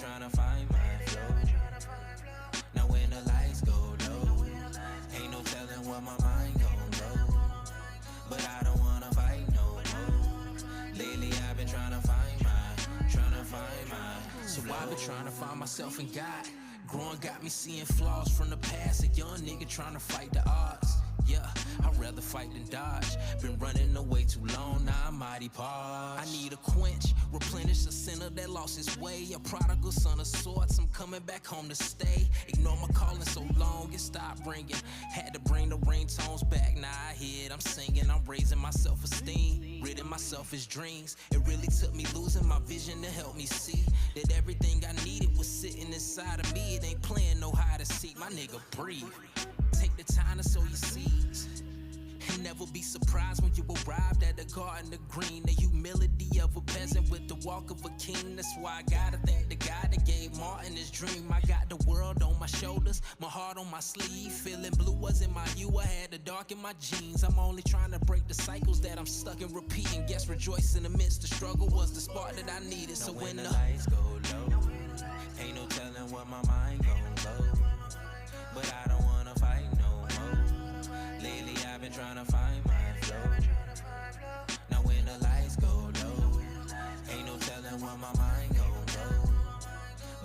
trying to find my flow. Now when the lights go low, ain't no telling what my mind gon' go. But I don't wanna fight no more. Lately I've been trying to find my. So I've been trying to find myself in God. Growing got me seeing flaws from the past. A young nigga trying to fight the odds. Yeah, I'd rather fight than dodge. Been running away too long, now I'm mighty paused. I need a quench, replenish a sinner that lost his way. A prodigal son of sorts, I'm coming back home to stay. Ignore my calling so long, it stopped ringing. Had to bring the ringtones back, now I hear it, I'm singing. I'm raising my self-esteem, ridding my selfish dreams. It really took me losing my vision to help me see that everything I needed was sitting inside of me. It ain't playing no hide and seek, my nigga breathe. Take the time to sow your seeds and never be surprised when you arrived at the garden of green. The humility of a peasant with the walk of a king. That's why I gotta thank the God that gave Martin his dream. I got the world on my shoulders, my heart on my sleeve. Feeling blue wasn't my hue, I had the dark in my jeans. I'm only trying to break the cycles that I'm stuck in repeating. Guess rejoice in the midst of struggle was the spark that I needed. So when the lights go low, ain't no telling what my mind gon' go. But I don't wanna fight no more. Lately I've been trying to find my flow. Now when the lights go low, ain't no telling what my mind gon' go.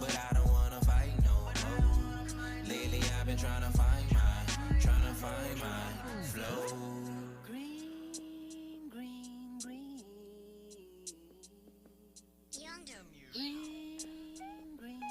But I don't wanna fight no more. Lately I've been trying to find my flow. Green, green, green. Younger music. Green, green, green.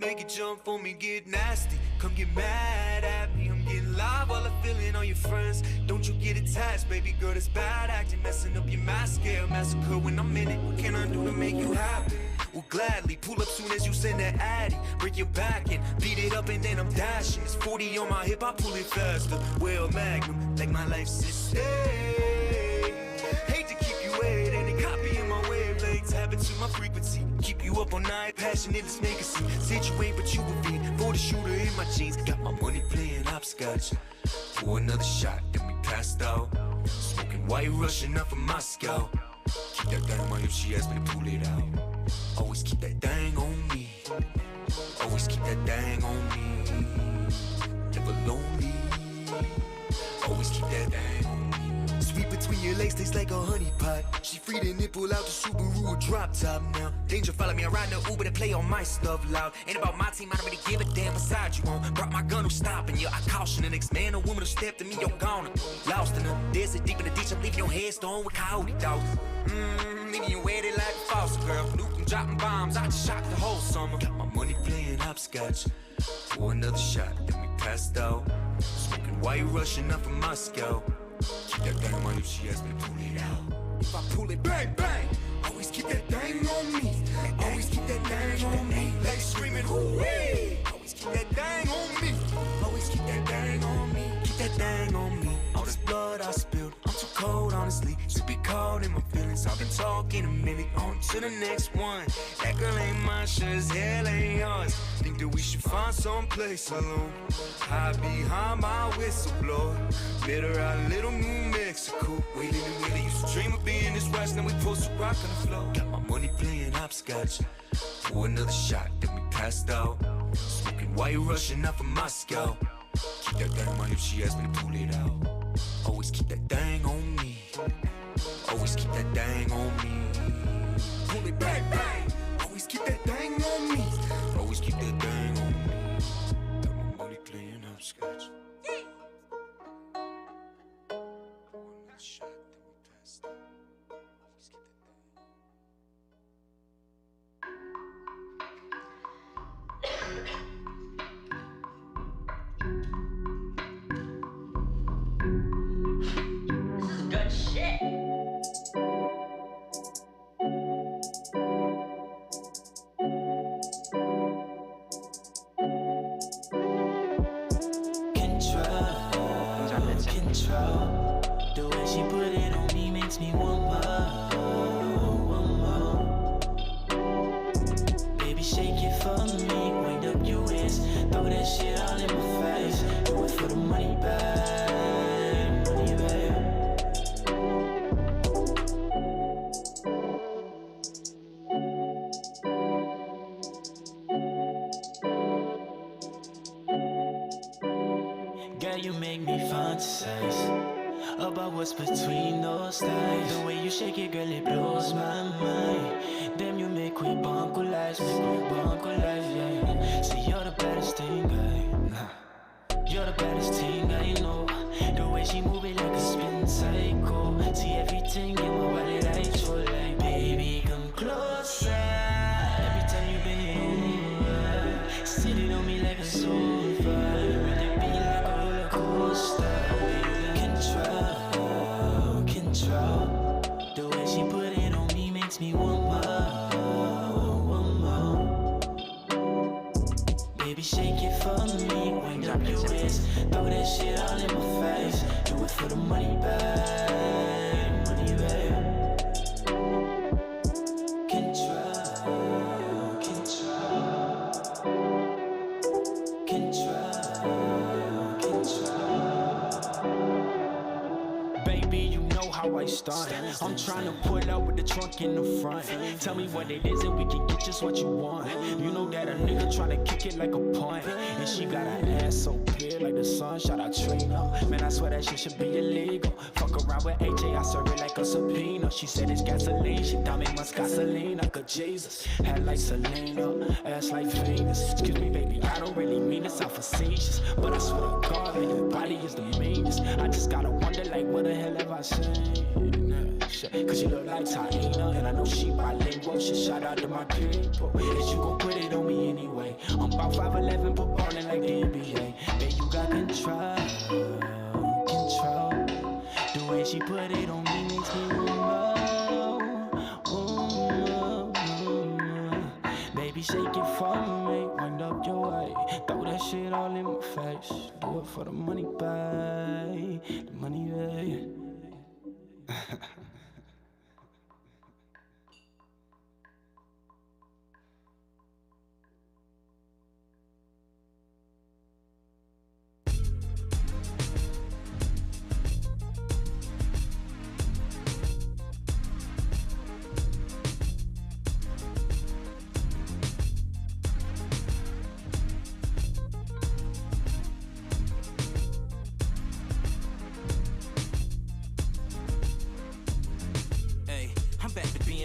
Make it jump for me, get nasty. Come get mad at me. I'm getting live while I'm feeling on your friends. Don't you get attached, baby girl, that's bad acting. Messing up your mascara, massacre when I'm in it. What can I do to make you happy? Will gladly pull up soon as you send that addy. Break your back and beat it up and then I'm dashing. It's 40 on my hip, I pull it faster. Well, Magnum, like my life's sister. Hate to keep you waiting, and copying my wavelengths. Habit to my frequency. Keep you up all night, passionate, let's make a scene. Said you ain't, but you a fiend. For the shooter in my jeans. Got my money playing hopscotch. Pour another shot, then we passed out. Smoking white Russian up from Moscow. Keep that thing on my hip, she asked me to pull it out. Always keep that thing on me. Always keep that thing on me. Never lonely. Always keep that thing on me. Sweet between your legs, tastes like a honey pot. She free to nipple out the Subaru, a drop top now. Danger follow me around the Uber to play on my stuff loud. Ain't about my team, I don't really give a damn beside you on. Brought my gun, who's stopping you? I caution the next man or woman who stepped to me, you're gone. Lost in the desert, deep in the ditch, I'm leaving your headstone with coyote dogs. Leaving you waited like a foster girl. Nuke dropping bombs, I just shot the whole summer. Got my money playing hopscotch. Pour another shot, then we passed out. Smoking white Russian up from Moscow. Keep that thing on my hip, she asked me to pull it out. If I pull it, bang, bang. Always keep that thing on me. Always keep that thing on me. Like screaming, hoo-wee. Always keep that thing on me. Always keep that thing on me. Keep that thing on me. All this blood I spilled, I'm too cold, honestly. Should be caught in my feelings. I've been talking a minute, on to the next one. That girl ain't mine, sure as hell ain't yours. Think that we should find someplace alone. Hide behind my whistleblower. Met her out in Little New Mexico. Waiting and waiting, used to dream of being this west. Now we post to rock on the floor. Got my money playing hopscotch. Pour another shot, then we passed out. Smoking white Russian up from Moscow. Keep that thing on my hip, she asked me to pull it out. Always keep that thing on me. Always keep that thing on me. Pull it bang, bang. Always keep that thing on me. Always keep that thing on me. Got my money playing hopscotch. One shot, then we passed out. Always keep that thing. This is good shit. Control. The way she put it on me makes me want more. Baby, shake it for me. Wind up up your waist, throw that shit all in my face. Do it for the money, babe, money, babe. Girl, you make me fantasize about what's between those thighs. The way you shake it, girl, it blows my mind. Damn, you make me bonkolize, yeah. See, you're the baddest thing, you're the baddest thing I know. The way she move it like a spin cycle. See everything in my wallet, I show like, baby, come closer. Every time you bend over, sitting on me like a sofa. Really be like a roller coaster. Control. The way she put it on me makes me want more. Baby, shake it for me, wind up your waist, throw that shit all in my face. Do it for the money, babe, money, babe. Baby, you know how I start. I'm trying to pull up with the trunk in the front. Tell me what it is and we can get just what you want. You know that a nigga tryna kick it like a punt. And she got her ass so clear like the sun. Shout out Trina. Man, I swear that shit should be illegal. Fuck around with AJ, I serve it like a subpoena. She said it's gasoline, she thought me much gasoline. Like a Jesus, head like Selena, ass like Venus. Excuse me, baby, I don't really mean this, I'm facetious. But I swear to God, man, your body is the meanest. I just gotta wonder, like, what the hell have I seen? Cause you look like Taina, and I know she bilingual. She shout out to my people. Is you gon' put it on me anyway? I'm about 5'11", but ballin' like the NBA. Babe, you got control. The way she put it on me makes me want more. Baby, shake it for me, wind up your way, throw that shit all in my face. Do it for the money, babe, the money, babe.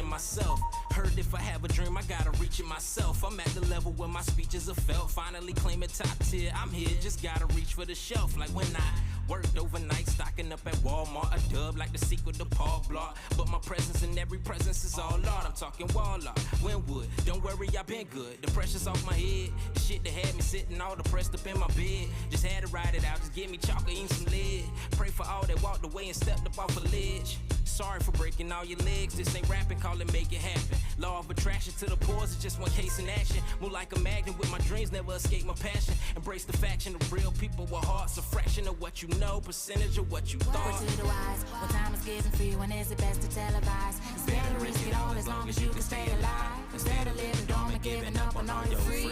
Myself. Heard if I have a dream, I gotta reach it myself. I'm at the level where my speeches are felt. Finally claiming top tier, I'm here, just gotta reach for the shelf. Like when I worked overnight, stocking up at Walmart, a dub like the sequel to Paul Blart. But my presence in every presence is all art. I'm talking wall art, Winwood, don't worry, I been good. The pressure's off my head, the shit that had me sitting all depressed up in my bed. Just had to ride it out, just give me chalk or eat some lead. Pray for all that walked away and stepped up off a ledge. Sorry for breaking all your legs, this ain't rapping, call it make it happen. Law of attraction to the pores is just one case in action. Move like a magnet with my dreams, never escape my passion. Embrace the faction of real people with hearts, a fraction of what you know, percentage of what you thought. Word to the wise, what time is given free, when is it best to televise? It's better to risk it all as long as you can stay alive. Instead of living dormant, giving up on all your free.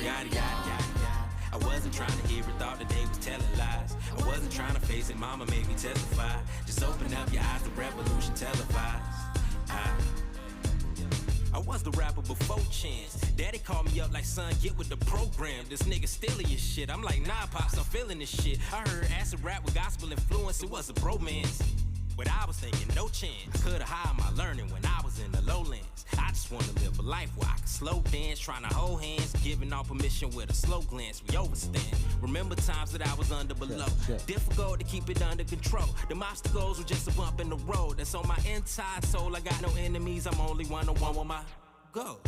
I wasn't trying to hear it, thought that they was telling lies. I wasn't trying to face it, mama made me testify. Just open up your eyes, the revolution televised. I was the rapper before Chance. Daddy called me up like, son, get with the program. This nigga stealing your shit. I'm like, nah, pops, I'm feeling this shit. I heard acid rap with gospel influence, it was a bromance. But I was thinking, no chance. Could've hide my learning when I was in the lowlands. I just wanna live a life where I can slow dance, trying to hold hands, giving all permission with a slow glance. We overstand. Remember times that I was under below. Difficult to keep it under control. The obstacles were just a bump in the road. That's on my inside soul. I got no enemies. I'm only one-on-one with my goals.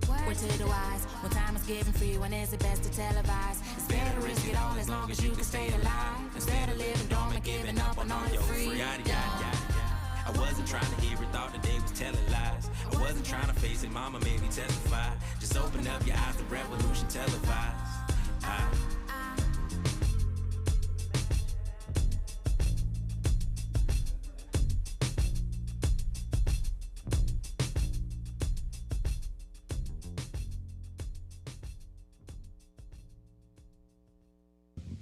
Word to the wise, what time is given free, when is it best to televise? It's better to risk it all as long as you can stay alive. Instead of living dormant, giving up on all your free. I wasn't trying to hear it, thought that they was telling lies. I wasn't trying to face it, mama made me testify. Just open up your eyes, the revolution televised.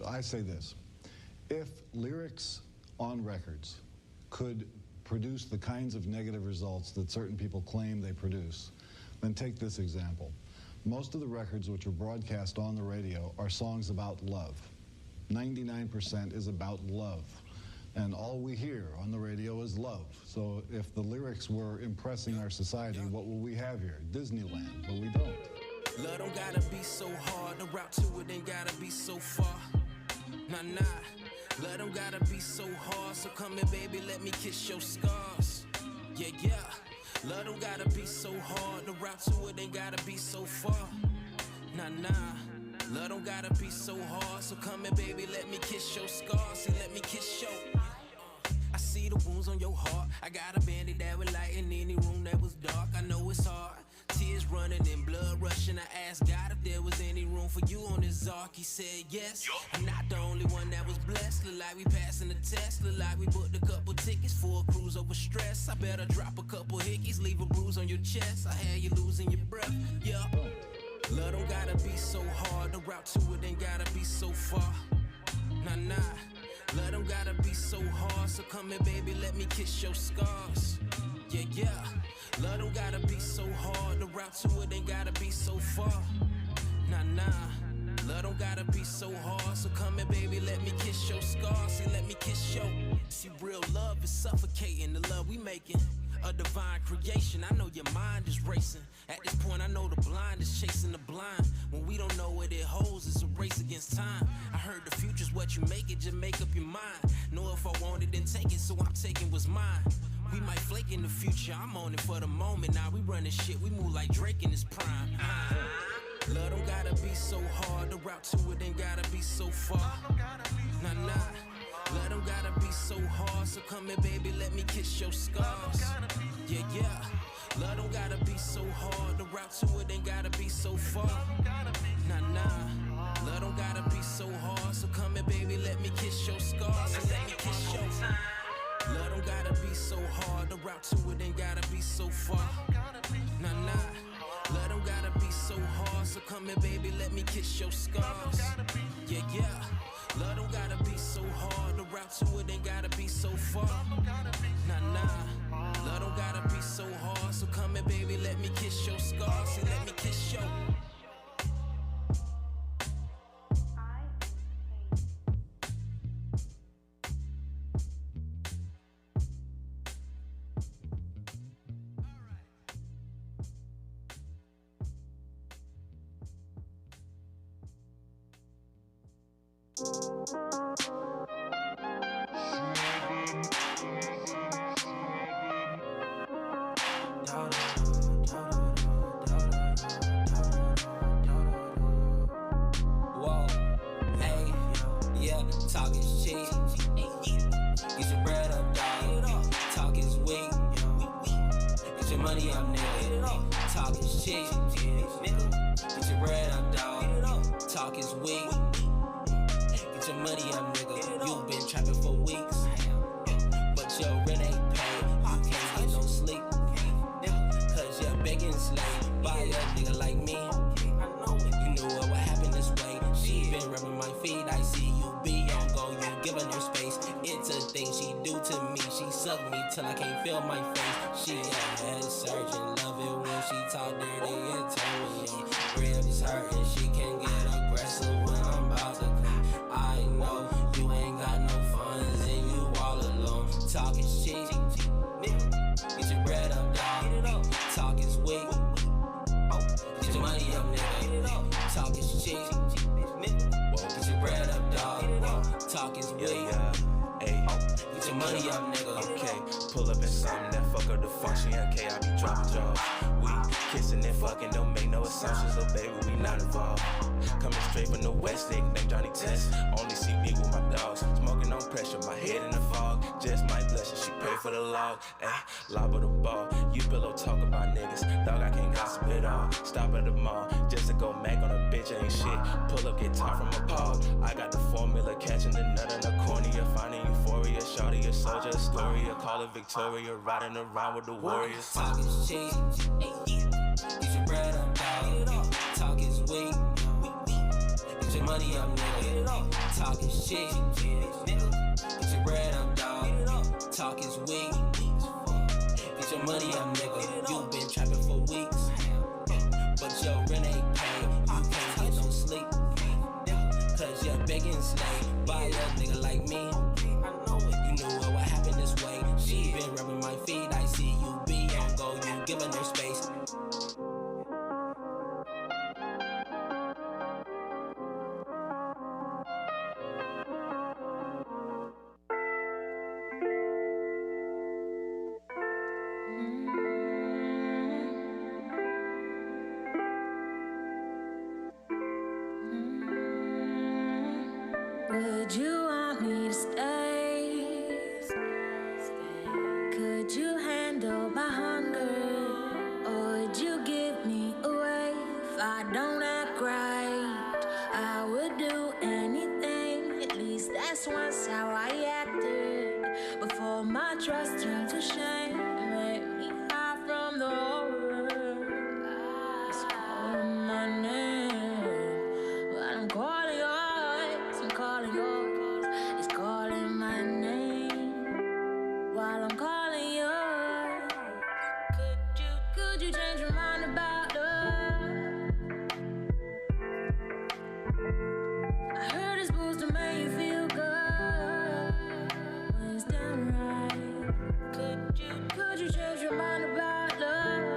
I say this. If lyrics on records could produce the kinds of negative results that certain people claim they produce, then take this example. Most of the records which are broadcast on the radio are songs about love. 99% is about love. And all we hear on the radio is love. So if the lyrics were impressing our society, what will we have here? Disneyland, but we don't. Love don't gotta be so hard, the route to it ain't gotta be so far. Nah, nah, love don't gotta be so hard, so come here, baby, let me kiss your scars. Yeah, yeah, love don't gotta be so hard, the route to it ain't gotta be so far. Nah, nah, love don't gotta be so hard, so come here, baby, let me kiss your scars. See, let me kiss your... I see the wounds on your heart. I got a bandit that would light in any room that was dark. I know it's hard. Tears running and blood rushing. I asked God if there was any room for you on this ark. He said yes. I'm not the only one that was blessed. Look like we passing the test. Look like we booked a couple tickets for a cruise over stress. I better drop a couple hickeys, leave a bruise on your chest. I had you losing your breath. Yeah. Love don't gotta be so hard. The route to it ain't gotta be so far. Nah, nah. Love don't gotta be so hard, so come here, baby, let me kiss your scars. Yeah, yeah. Love don't gotta be so hard, the route to it ain't gotta be so far. Nah, nah. Love don't gotta be so hard, so come here, baby, let me kiss your scars. See, let me kiss your... See, real love is suffocating, the love we making. A divine creation, I know your mind is racing. At this point, I know the blind is chasing the blind. When we don't know what it holds, it's a race against time. I heard the future's what you make it, just make up your mind. Know if I want it, then take it, so I'm taking what's mine. We might flake in the future, I'm on it for the moment. Now we running shit, we move like Drake in his prime. Love don't gotta be so hard, the route to it ain't gotta be so far. Nah, nah. Love don't gotta be so hard, so come here, baby, let me kiss your scars. Yeah, yeah. Love don't gotta be so hard, the route to it ain't gotta be so far. Nah, nah. Love don't gotta be so hard, so come here, baby, let me kiss your scars. So let me kiss your... Love don't gotta be so hard, the route to it ain't gotta be so far. Nah, nah. Love don't gotta be so hard, so come here, baby, let me kiss your scars. Yeah, yeah. Love don't gotta be so hard, the route to it ain't gotta be so far. Nah, nah. Love don't gotta be so hard, so come here, baby, let me kiss your scars. See, let me kiss your... Till I can't feel my face. She a head surgeon, love it when she talk dirty and tell me ribs hurting. She can get aggressive when I'm about to come. I know you ain't got no funds and you all alone. Talk is cheap, get your bread up, dog. Talk is weak, get your money up, nigga. Talk is cheap, get your bread up, dog. Talk is weak. Get your money up, nigga. Okay, pull up in something that fuck up the function. Okay, I be dropping jaws. We kissing and fucking, don't make no assumptions. So baby, we not involved. Coming straight from the west, nigga named Johnny Test. Only see me with my dogs. Smoking on pressure, my head in the fog. Just my blessing, she pray for the log. Ayy, lob of the ball. You pillow talk about niggas. Dog, I can't gossip at all. Stop at the mall, just to go Mac on a bitch, ain't shit. Pull up, get taught from a paw. I got the formula, catching the nut in the cornea. Finding euphoria, shawty a soldier, a story. Call it Victoria, riding around with the warriors. Talk is cheap, get your bread up, dog. Talk is weak, get your your money up, nigga. Talk is cheap. Get your bread up, dog. Talk is weak. Get your money up, nigga. You been trapping for weeks, but your rent ain't paid. You can't get no sleep, cause you're begging slave by a nigga like me. You knew what would happen this way. She been rubbing my feet. I see you be on go. You giving her space. Would you want me to stay? Could you handle my hunger? Or would you give me away if I don't act right? I would do anything, at least that's once how I acted. Before my trust turned to shame, made me hide from the horror. It's calling my name, but I'm calling yours. I'm calling yours. It's calling my name while I'm calling yours. Could you change your mind about love? I heard it's supposed to make you feel good when it's done right. Could you change your mind about love?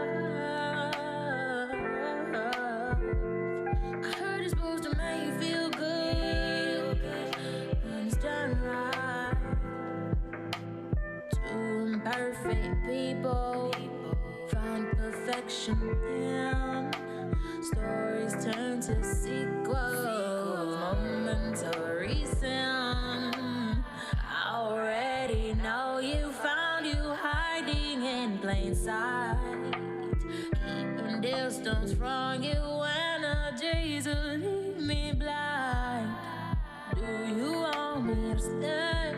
I heard it's supposed to make you feel good when it's done right. Two imperfect people find perfection in stories turn to sequels, momentary sin. I already know you found you hiding in plain sight, keeping distance from you energies will leave me blind. Do you want me to stay?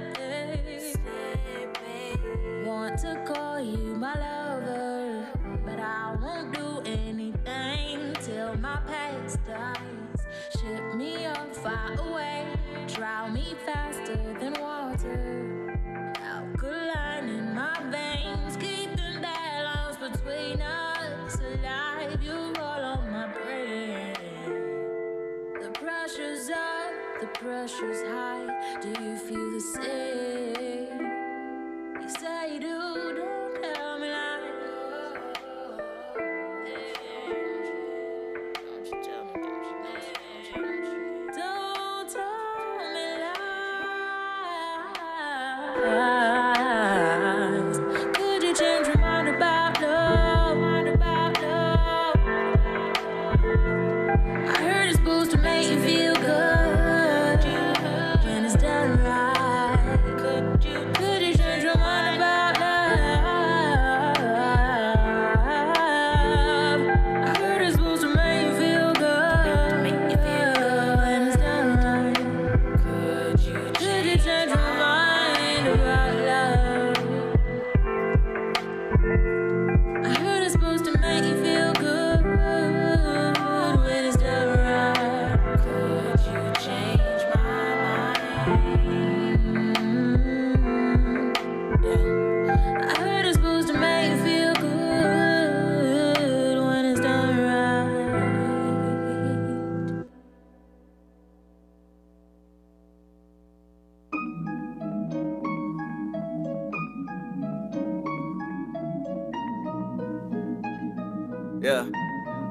Want to call you my lover, but I won't do anything till my past dies. Ship me up far away, drown me faster than water. Alkaline in my veins, keeping balance between us alive. You roll on my brain. The pressure's up, the pressure's high. Do you feel the same? You say you do, don't tell me lies. Don't you tell me, don't tell me lies. Could you change your mind about love? I heard it's supposed to make you feel good when it's done right. Could you change your mind about love? I heard it's supposed to make you feel good when it's done right. Could you change your mind about love? I heard it's supposed to make you feel good when it's done right. Could you change my mind? I heard it's supposed to make you feel good when it's done right. Yeah.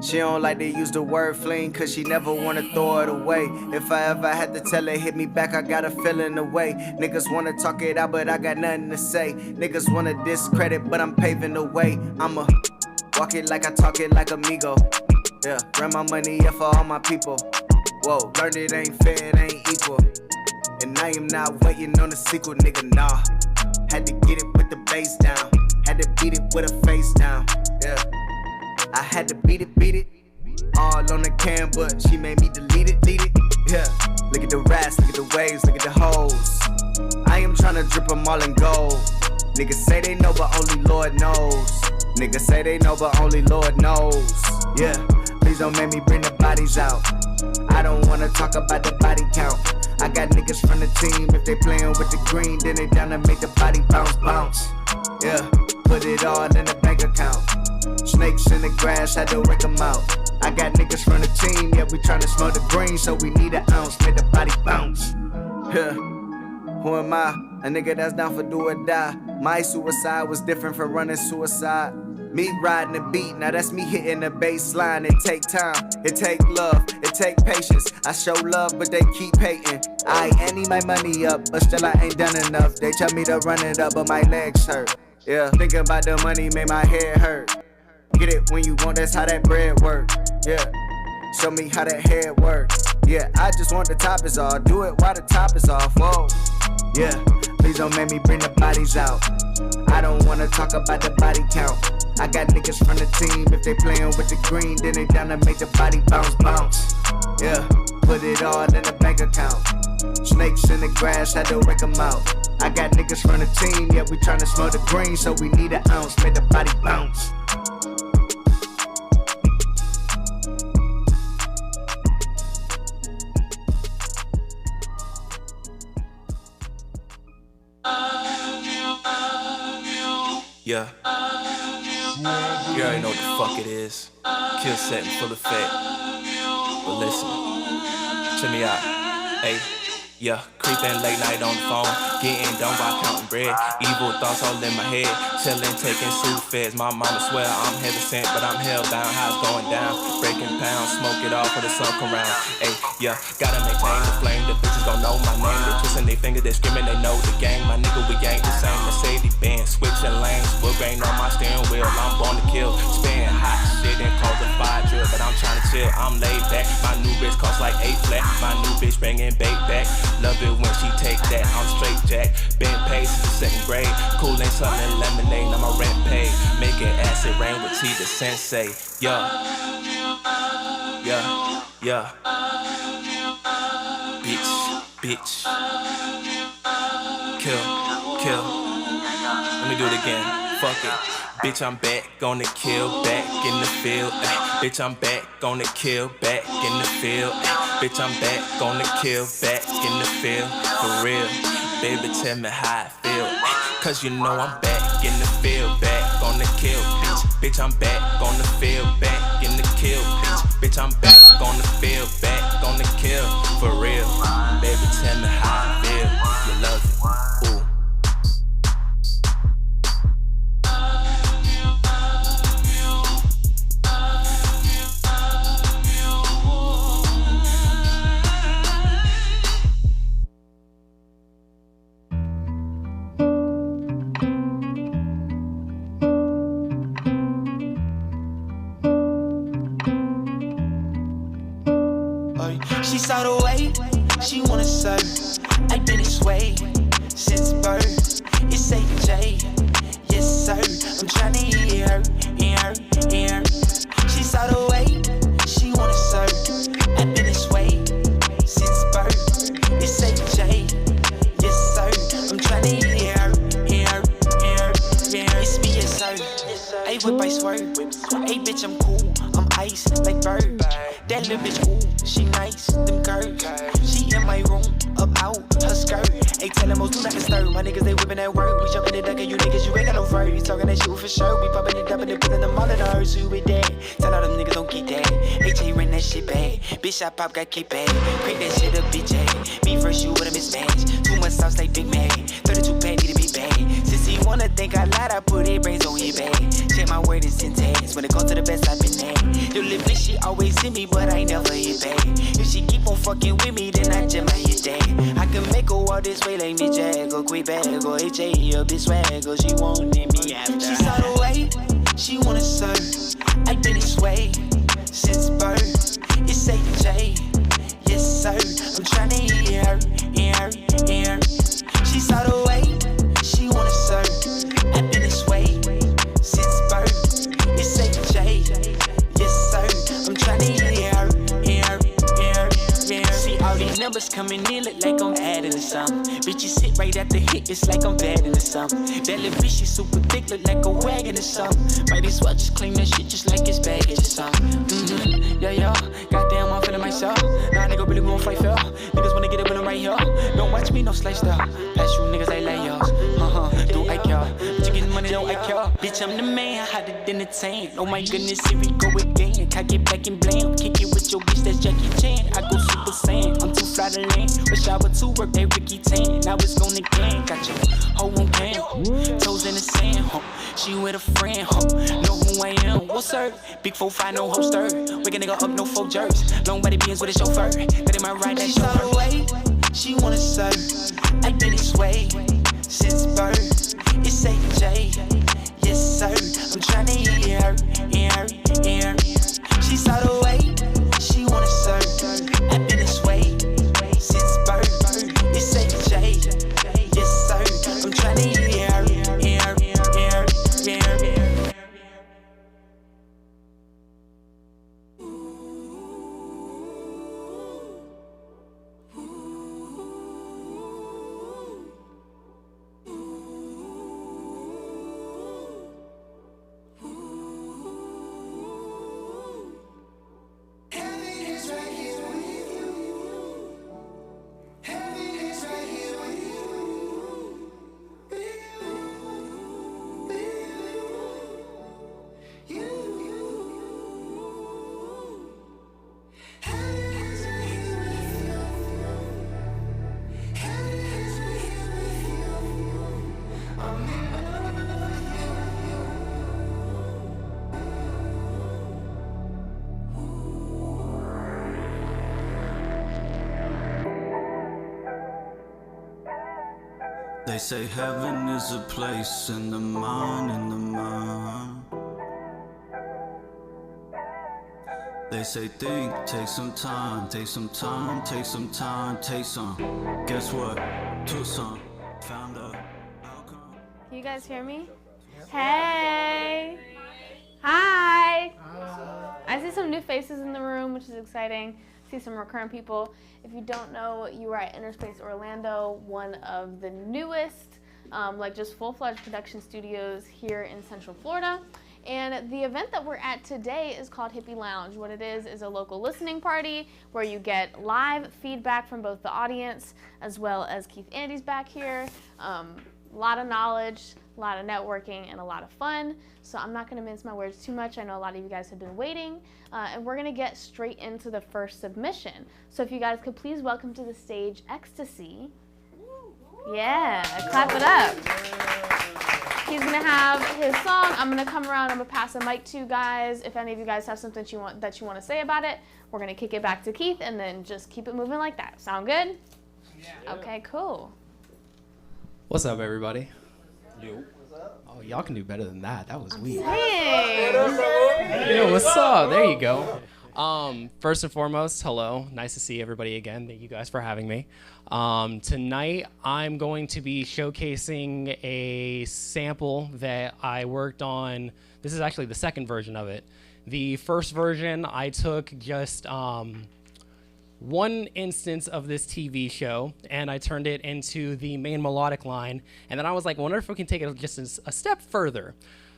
She don't like to use the word fling, cause she never wanna throw it away. If I ever had to tell her hit me back, I got a feeling away. Niggas wanna talk it out, but I got nothing to say. Niggas wanna discredit, but I'm paving the way. I'ma walk it like I talk it like amigo. Yeah, run my money up for all my people. Whoa, learned it ain't fair, it ain't equal. And I am not waiting on the sequel, nigga, nah. Had to get it with the bass down. Had to beat it with a face down. Yeah, I had to beat it. All on the cam, but she made me delete it. Yeah, look at the rats, look at the waves, look at the hoes. I am tryna drip them all in gold. Niggas say they know, but only Lord knows. Niggas say they know, but only Lord knows. Yeah, Please don't make me bring the bodies out. I don't wanna talk about the body count. I got niggas from the team. If they playin' with the green, then they down to make the body bounce, bounce. Yeah, put it all in the bank account. Snakes in the grass, had to rake them out. I got niggas from the team, yeah, we tryna smell the green, so we need an ounce, make the body bounce. Yeah, who am I? A nigga that's down for do or die. My suicide was different from running suicide. Me riding the beat, now that's me hitting the bass line. It take time, it take love, it take patience. I show love, but they keep hating. I need my money up, but still I ain't done enough. They tell me to run it up, but my legs hurt. Yeah, thinking about the money made my head hurt. Get it when you want, that's how that bread work. Yeah, show me how that head work. Yeah, I just want the top is off. Do it while the top is off. Whoa. Yeah, please don't make me bring the bodies out. I don't wanna talk about the body count. I got niggas from the team. If they playin' with the green, then they down to make the body bounce, bounce. Yeah, put it all in the bank account. Snakes in the grass, had to rake them out. I got niggas from the team, yeah, we tryna smell the green, so we need an ounce, make the body bounce. Yeah. You already know what the fuck it is. Kill set in full effect. But listen, check me out. Hey, yeah, creeping late night on the phone, getting done by counting bread. Evil thoughts all in my head, chilling, taking Sudafeds. My mama swear I'm hesitant, but I'm hellbound. How's going down? Breaking pounds, smoke it off for the sun come round. Hey, yeah, gotta maintain the flame. The bitches don't know my name. They twisting their fingers, they screaming, they know the gang. My nigga, we ain't the same. Mercedes Benz, switching lanes, wood grain on my steering wheel. I'm born to kill, spitting hot shit and cause a fire drill. But I'm trying to chill, I'm laid back. My new bitch costs like 8 flat. My new bitch bringing bait back. Love it when she take that, I'm straight jack. Been paid since the 2nd grade. Coolin' something lemonade, now my rent paid. Making acid rain with T the sensei. Yeah. Yeah, yeah. Bitch. Kill. Let me do it again. Fuck it. Bitch, I'm back, gonna kill, back in the field. Bitch, I'm back, gonna kill, back in the field. Bitch, I'm back, gonna kill, back in the field. For real, baby, tell me how I feel. Cause you know I'm back in the field, back on the kill, bitch. Bitch, I'm back on the field, back in the kill, bitch. Bitch, I'm back on the field, back on the kill. For real, baby, tell me how I feel. You love it, ooh. She saw the way, she wanna serve. I've been this way since birth. It's AJ, yes sir. I'm tryna hear her. She saw the way, she wanna serve. I've been this way since birth. It's AJ, yes sir. I'm tryna hear her. It's me, yes sir. Ay, whip, I swerve. Ay, bitch, I'm cool. I'm ice like bird. That little bitch, ooh, she nice, them curves. She in my room, up out, her skirt. Ain't tellin' most do not disturb. My niggas, they whippin' that word. We jumpin' the duck and you niggas, you ain't got no fur. You talkin' that shit for sure. We poppin' it up and then puttin' them all in the hearse. Who with that? Tell all them niggas don't get that. AJ ran that shit bad. Bitch, I pop, got kick bad. Crank that shit up, bitch, eh. Me first, you with a mismatch. Too much sauce like Big Mac. 32 pack, need to be bad. Since he wanna think I lied, I put it brains on his bag. Check my word and syntax. When it comes to the best, I've been at. The little bitch, she always hit me, but I never hit back. If she keep on fucking with me, then I just might hit that. I can make her walk this way like me, Jag, or quick bag, or HA, or bitch swag, or she wanted me after. She saw the way, she wanna serve. I've been this way since birth. It's AJ, yes sir. I'm tryna hear her. She saw the way, she wanna serve. I've been this way since birth. It's AJ, yes sir. I'm tryna hear her. See all these numbers coming in, look like I'm adding to something. Bitches hit right at the hit, it's like I'm batting to something. That little bitch, she super thick, look like a wagon or something. Mighty swell, just clean that shit just like it's baggage or something. Yeah, yeah. Goddamn, I'm feeling myself. Nah, nigga really gon' fight fair. Niggas wanna get it when I'm right here. Don't watch me, no slice style. Pass you niggas, I like y'all. Do I care? But you getting money, don't I care? Bitch, I'm the man, hotter than the tank. Oh my goodness, here we go again. Cock it back and blam. Kick it with your bitch, that's Jackie Chan. I go Super Saiyan, I'm too fly to land. Wish I would too work that Ricky Tan. Now it's gonna gang. Got your hoe on cam. Toes in the sand, huh? She with a friend, huh? Know who I am, what's her? Big 4-5, no holster. Wake a nigga up, no 4 jerks. Long body beans with a chauffeur. That in my ride, that chauffeur. She wanna serve. I did this way since birth. It's AJ, yes sir. I'm tryna hear her, hear her, hear her. She saw the way, she wanna serve. I've been this way since birth. It's AJ, yes sir. I'm tryna hear her, hear her, hear her, hear her. They say heaven is a place in the mind, in the mind. They say think, take some time, take some time, take some time, take some. Guess what? Took some, found a outcome. Can you guys hear me? Hey! Hi! I see some new faces in the room, which is exciting. See some recurrent people. If you don't know, you are at InnerSpace Orlando, one of the newest, like just full-fledged production studios here in Central Florida. And the event that we're at today is called Hippie Lounge. What it is a local listening party where you get live feedback from both the audience as well as Keith Andy's back here. A lot of knowledge, a lot of networking, and a lot of fun. So I'm not gonna mince my words too much. I know a lot of you guys have been waiting, and we're gonna get straight into the first submission. So if you guys could please welcome to the stage Ecstasy. Yeah, clap it up. He's gonna have his song. I'm gonna come around, I'm gonna pass the mic to you guys. If any of you guys have something that you want to say about it, we're gonna kick it back to Keith and then just keep it moving like that. Sound good? Yeah. Okay, cool. What's up, everybody? Yo. Oh, y'all can do better than that. That was weird. Hey. Yo, what's up? There you go. First and foremost, hello. Nice to see everybody again. Thank you guys for having me. Tonight, I'm going to be showcasing a sample that I worked on. This is actually the second version of it. The first version, I took just one instance of this TV show, and I turned it into the main melodic line. And then I was like, I wonder if we can take it just a step further.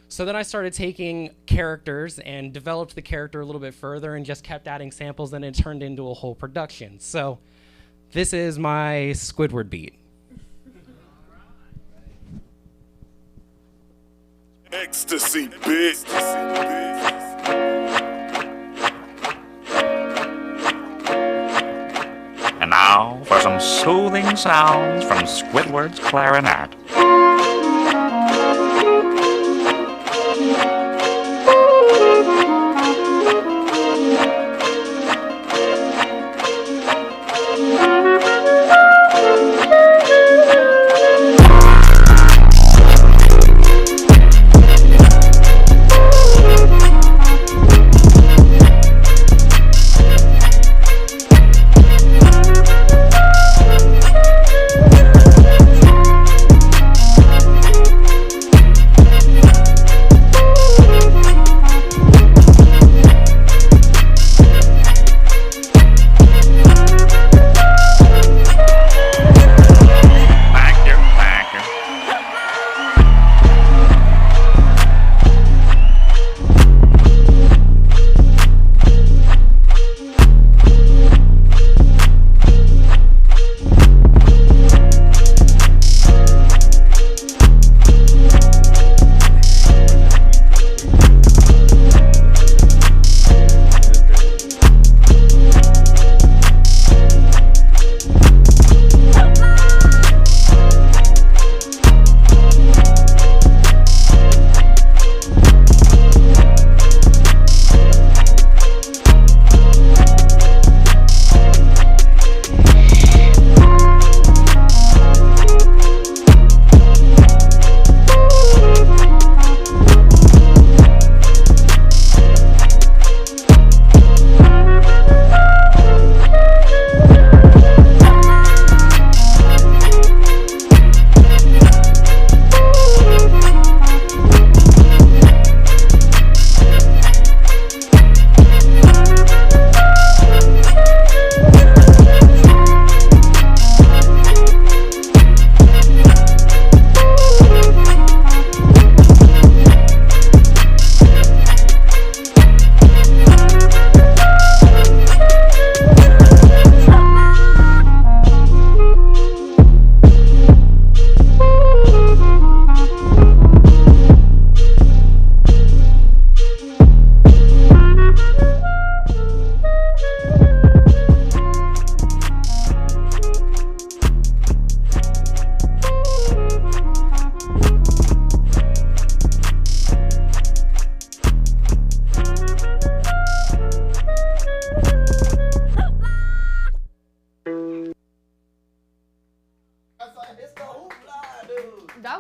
So then I started taking characters and developed the character a little bit further and just kept adding samples, and it turned into a whole production. So this is my Squidward beat. Ecstasy, bitch. And now for some soothing sounds from Squidward's clarinet.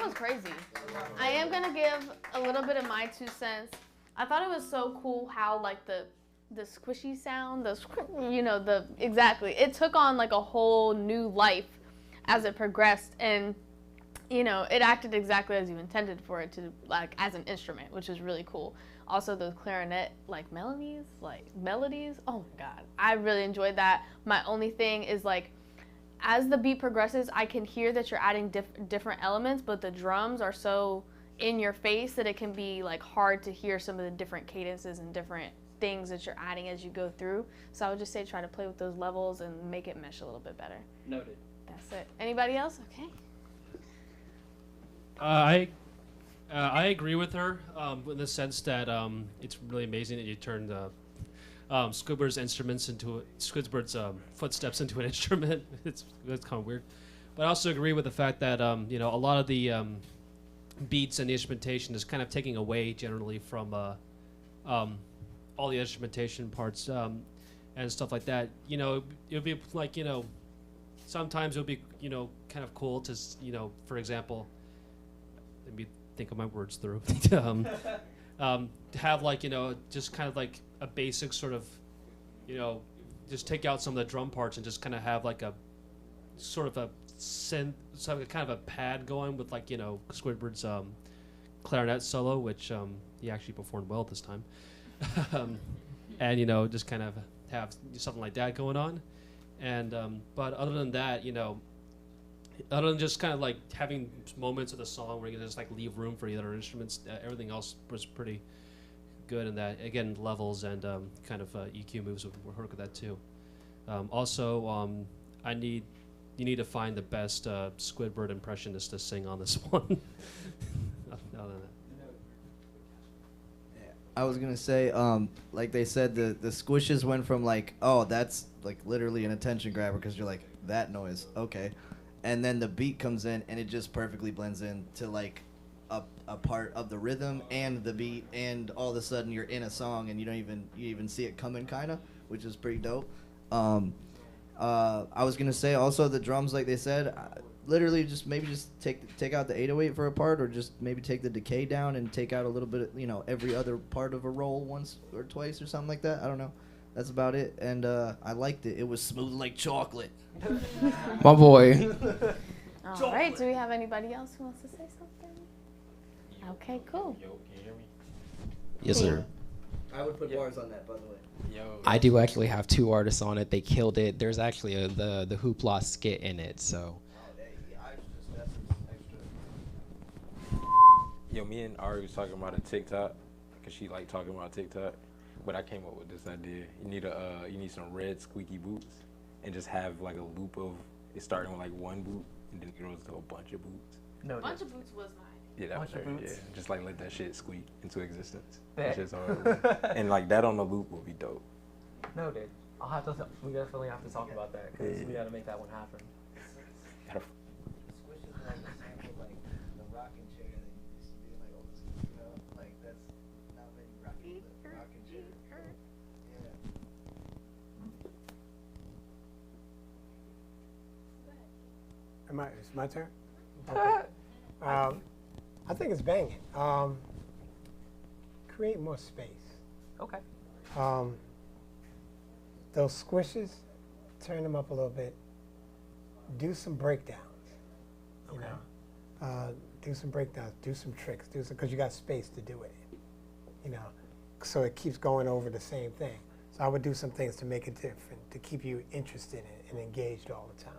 was crazy. I am gonna give a little bit of my 2 cents. I thought it was so cool how like the squishy sound, exactly. It took on like a whole new life as it progressed, and it acted exactly as you intended for it to, like as an instrument, which is really cool. Also the clarinet melodies. Oh my god, I really enjoyed that. My only thing is like, as the beat progresses, I can hear that you're adding different elements, but the drums are so in your face that it can be like hard to hear some of the different cadences and different things that you're adding as you go through. So I would just say try to play with those levels and make it mesh a little bit better. Noted. That's it. Anybody else? Okay. I agree with her in the sense that it's really amazing that you turned Squidward's footsteps into an instrument. It's kind of weird, but I also agree with the fact that a lot of the beats and the instrumentation is kind of taking away generally from all the instrumentation parts and stuff like that. It'll be like sometimes it'll be kind of cool to for example, let me think of my words through. To have like just kind of like a basic sort of just take out some of the drum parts and just kind of have like a sort of a synth, so kind of a pad going with like Squidward's clarinet solo, which he actually performed well this time. And just kind of have something like that going on, and but other than that, other than just kind of like having moments of the song where you can just like leave room for the other instruments, everything else was pretty good. And that again, levels and kind of EQ moves would work with that too. Also, you need to find the best Squidward impressionist to sing on this one. Other than that. I was gonna say, like they said, the squishes went from like, oh, that's like literally an attention grabber because you're like, that noise, okay, and then the beat comes in and it just perfectly blends in to like a part of the rhythm and the beat, and all of a sudden you're in a song and you even see it coming, kind of, which is pretty dope. I was gonna say also the drums, like they said, literally just take out the 808 for a part, or just maybe take the decay down and take out a little bit of, every other part of a roll once or twice or something like that. I don't know. That's about it. And I liked it. It was smooth like chocolate. My boy. All right. Do we have anybody else who wants to say something? Okay, cool. Yo, can you hear me? Yes, sir. I would put bars on that, by the way. I do actually have 2 artists on it. They killed it. There's actually the Hoopla skit in it, so. Yo, me and Ari was talking about a TikTok, cause she like talking about TikTok, but I came up with this idea. You need some red squeaky boots, and just have like a loop of it starting with like one boot, and then it goes to a bunch of boots. No, bunch of boots was mine. Yeah, that was her. Yeah, just like let that shit squeak into existence. Bet. That's just hard. And like that on the loop would be dope. No, dude. We definitely have to talk about that because we got to make that one happen. It's my turn? Okay. I think it's banging. Create more space. Okay. Those squishes, turn them up a little bit. Do some breakdowns. You know? Do some breakdowns, do some tricks, because you got space to do it in. So it keeps going over the same thing. So I would do some things to make it different, to keep you interested in it and engaged all the time.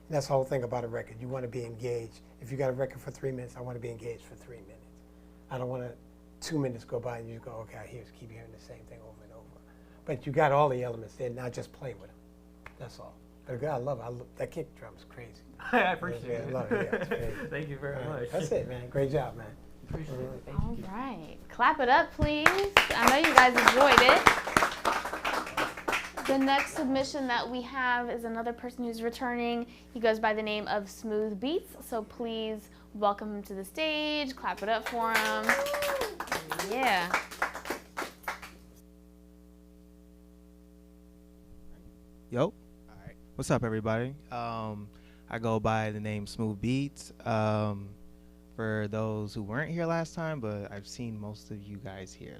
And that's the whole thing about a record. You want to be engaged. If you got a record for 3 minutes, I want to be engaged for 3 minutes. I don't want to 2 minutes go by and you go, okay, keep hearing the same thing over and over. But you got all the elements there, now just play with them. That's all. But I love it. That kick drum is crazy. I appreciate it. I love it. Yeah, it's crazy. Thank you very much. That's it, man. Great job, man. Appreciate it. Thank All right. Clap it up, please. I know you guys enjoyed it. The next submission that we have is another person who's returning. He goes by the name of Smooth Beats. So please welcome him to the stage. Clap it up for him. Yeah. Yo. All right. What's up, everybody? I go by the name Smooth Beats. for those who weren't here last time, but I've seen most of you guys here.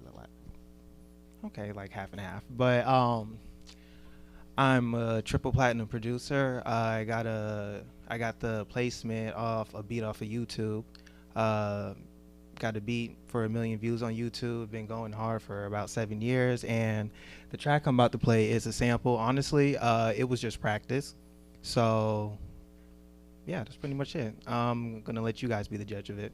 Okay, like half and half. But I'm a triple platinum producer. I got the placement off a beat off of YouTube. Got a beat for 1 million views on YouTube. Been going hard for about 7 years, and the track I'm about to play is a sample. Honestly, it was just practice. So yeah, that's pretty much it. I'm gonna let you guys be the judge of it.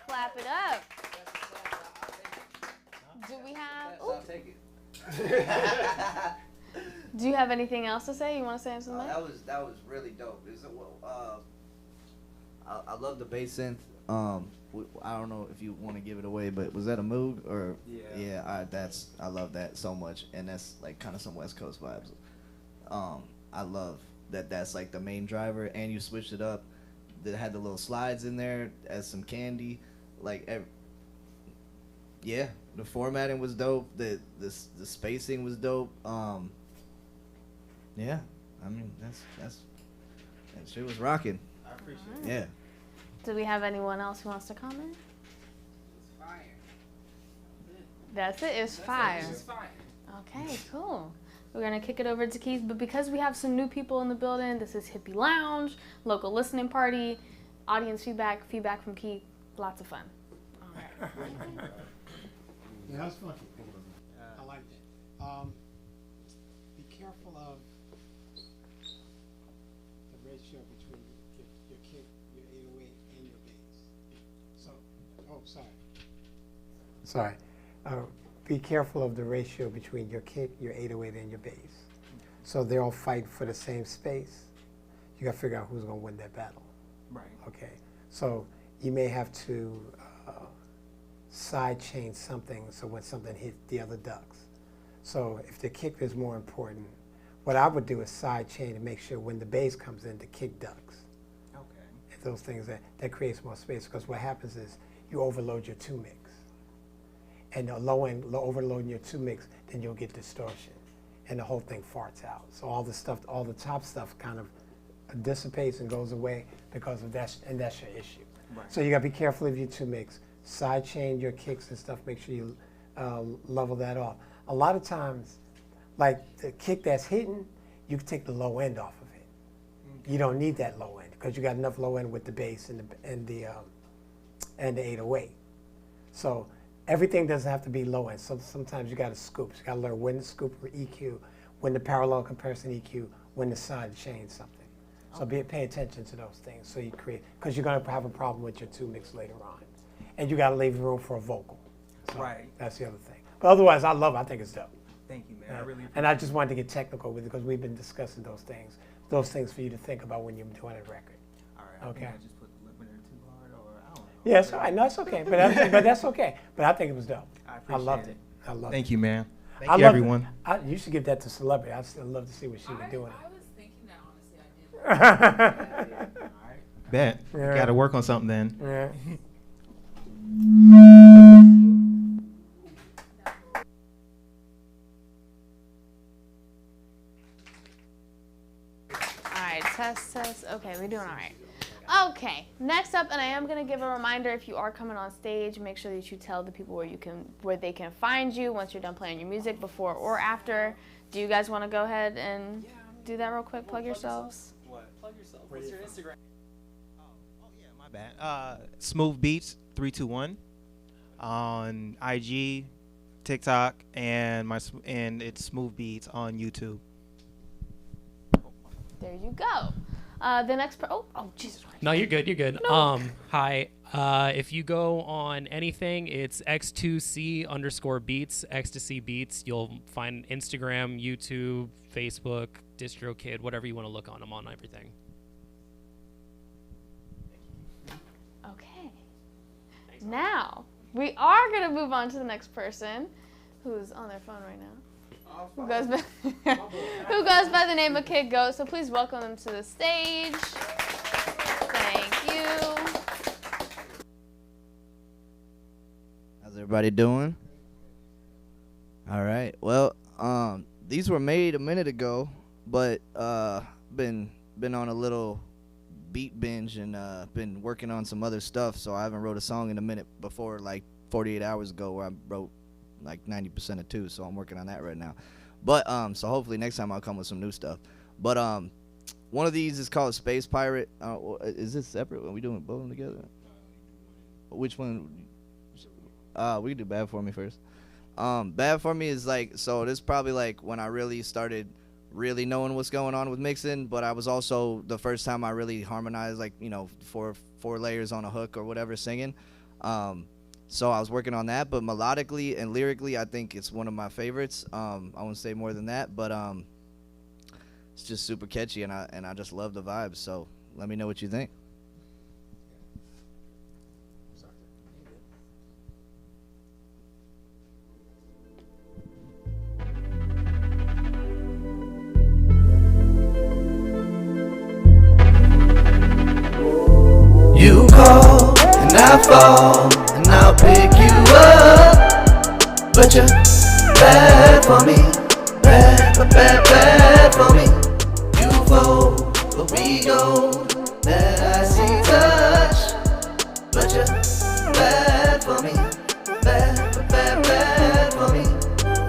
Clap it up. Do we have? I'll take it. Do you have anything else to say? You want to say something? That was really dope. I love the bass synth. I don't know if you want to give it away, but was that a Moog or? Yeah. I love that so much, and that's like kind of some West Coast vibes. I love that. That's like the main driver, and you switched it up. That had the little slides in there as some candy, yeah. The formatting was dope. The spacing was dope. Yeah. I mean that shit was rocking. I appreciate it. Yeah. Do we have anyone else who wants to comment? It's fire. That's it. It's fire. It's fire. Okay, cool. We're gonna kick it over to Keith, but because we have some new people in the building, this is Hippie Lounge, local listening party, audience feedback from Keith, lots of fun. All right. Yeah, that was fun. I liked it. Be careful of the ratio between your kick, your 808, and your bass. Sorry. Be careful of the ratio between your kick, your 808, and your bass. So they're all fighting for the same space. You got to figure out who's going to win that battle. Right. Okay. So you may have to side chain something so when something hits, the other ducks. So if the kick is more important, what I would do is side chain to make sure when the bass comes in, the kick ducks. Okay. And those things that creates more space, because what happens is you overload your 2 mix. And the low end, overloading your 2 mix, then you'll get distortion. And the whole thing farts out. So all the stuff, all the top stuff kind of dissipates and goes away because of that, and that's your issue. Right. So you gotta be careful of your two mix. Side chain your kicks and stuff, make sure you level that off. A lot of times, like the kick that's hitting, you can take the low end off of it. You don't need that low end because you got enough low end with the bass and the 808. So everything doesn't have to be low end. So sometimes you gotta scoop. You gotta learn when to scoop or EQ, when the parallel comparison EQ, when to side chain something. So pay attention to those things so you create, because you're gonna have a problem with your two mix later on. And you gotta leave room for a vocal. So Right. That's the other thing. But otherwise, I love it. I think it's dope. Thank you, man. I really And I just wanted to get technical with it because we've been discussing those things for you to think about when you're doing a record. All right. Okay. I think I just put the limiter too hard, or I don't know. Yeah, it's all right. No, it's okay. But that's okay. But I think it was dope. I loved it. I loved it. Thank you, man. Thank I you, loved everyone. it. You should give that to Celebrity. I'd still love to see what she was doing. I was thinking that, honestly, I did. Bet. Yeah. You got to work on something then. Yeah. Alright, test. Okay, we're doing alright. Okay, next up, and I am gonna give a reminder, if you are coming on stage, make sure that you tell the people where they can find you once you're done playing your music, before or after. Do you guys want to go ahead and do that real quick? Plug yourselves. What? Plug yourself. What's your Instagram? My bad. Smooth Beats 321 on IG, TikTok, and it's Smooth Beats on YouTube. There you go. The next oh Jesus Christ. No, you're good. You're good. No. Hi. If you go on anything, it's x2c_beats, ecstasy beats. You'll find Instagram, YouTube, Facebook, DistroKid, whatever you want to look on. I'm on everything. Okay. Now we are gonna move on to the next person, who's on their phone right now. Who goes by the name of Kid Goat. So please welcome them to the stage. Thank you. How's everybody doing? All right. Well, these were made a minute ago, but been on a little beat binge and been working on some other stuff, so I haven't wrote a song in a minute before like 48 hours ago where I wrote like 90% of two, so I'm working on that right now. But so hopefully next time I'll come with some new stuff. But one of these is called Space Pirate. Is this separate? Are we doing both of them together? Which one? We can do Bad For Me first. Bad For Me is like, so this is probably like when I really started really knowing what's going on with mixing, but I was also the first time I really harmonized, like, you know, four layers on a hook or whatever singing. So I was working on that, but melodically and lyrically, I think it's one of my favorites. I won't say more than that, but it's just super catchy, and I just love the vibes. So let me know what you think. You call and I fall and I'll pick you up, but you're bad for me, bad for me. You fall, but we go that I see touch, but you're bad for me, bad for me.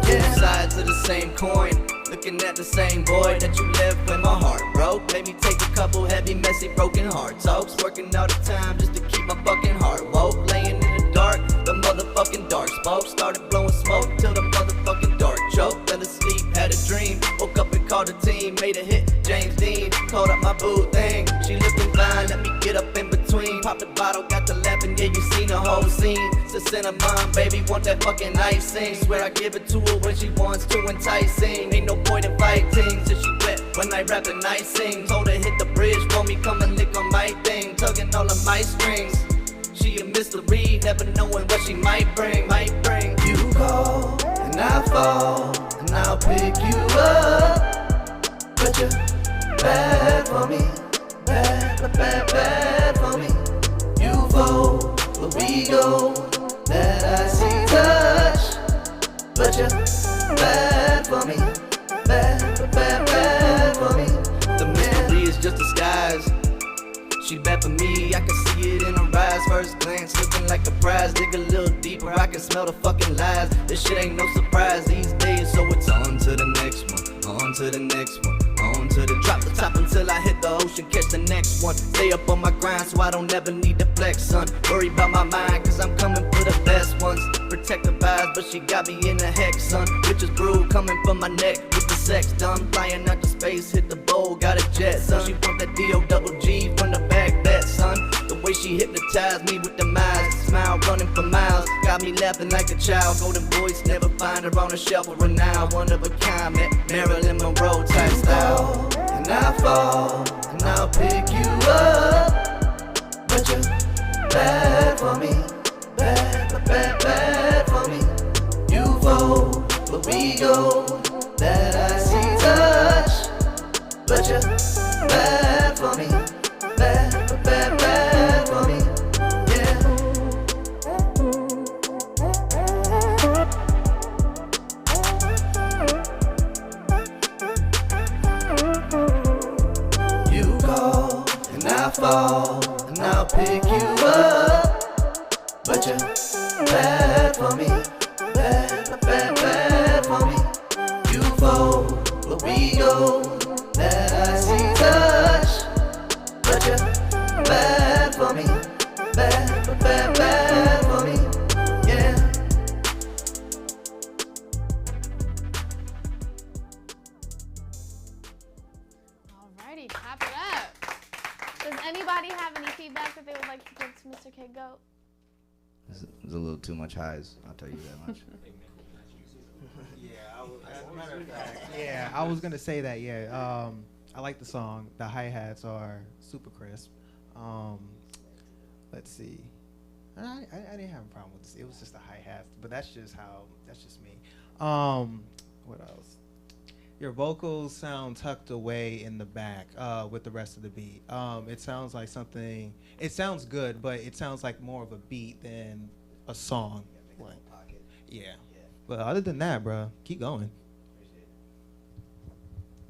Yeah, sides of the same coin. Looking at the same void that you left when my heart broke. Made me take a couple heavy, messy, broken heart talks. Working all the time just to keep my fucking heart woke. Laying in the dark, the motherfucking dark spoke. Started blowing smoke till the motherfucking dark choked. Fell asleep, had a dream. Woke up and called a team. Made a hit, James Dean. Called up my boo thing. She looking fine, let me get up in between. Pop the bottle, got the laughing, yeah, you seen the whole scene. It's a cinnamon, baby, want that fucking icing. Swear I give it to her when she wants to enticing. Ain't no point in fighting till she wet when I rap and I sing. Told her hit the bridge for me, come and lick on my thing. Tugging all of my strings. She a mystery, never knowing what she might bring. You call and I fall and I'll pick you up, but you're bad for me, bad for me. You fall, but we go that I see touch, but you're bad for me, bad for me. The mystery is just disguise. She bad for me, I can see it in her eyes. First glance, looking like a prize. Dig a little deeper, I can smell the fucking lies. This shit ain't no surprise these days, so it's on to the next one, on to the next one, on to the drop the top until I hit the ocean, catch the next one. Stay up on my grind so I don't ever need to flex, son. Worry about my mind, cause I'm coming for the best ones. Protect the vibes, but she got me in the hex, son. Bitches brew coming from my neck with the sex done. Flying out to space, hit the bowl, got a jet, son. She want that D-O-double-G from the back, that, son. The way she hypnotized me with the eyes, smile running for miles, got me laughing like a child. Golden voice, never find her on a shelf or a now. One of a kind, Marilyn Monroe type style. And I fall, and I'll pick you up, but you're bad for me, bad, bad, bad for me. You fall, but we go, that I see touch, but you're bad for me, bad, bad, bad for me. Fall, and I'll pick you up, but you're bad for me, bad, bad, bad for me. You fall, but we go, that I see touch, but you're bad for me, bad, bad, bad for me, yeah. Alrighty, clap it up. Does anybody have any feedback that they would like to give to Mr. Kid Goat? It's a little too much highs, I'll tell you that much. Yeah, I was gonna say that. Yeah, I like the song. The hi-hats are super crisp. Let's see. I didn't have a problem with this. It was just the hi-hats, but that's just me. What else? Your vocals sound tucked away in the back with the rest of the beat. It sounds like something. It sounds good, but it sounds like more of a beat than a song. Yeah. But other than that, bro, keep going.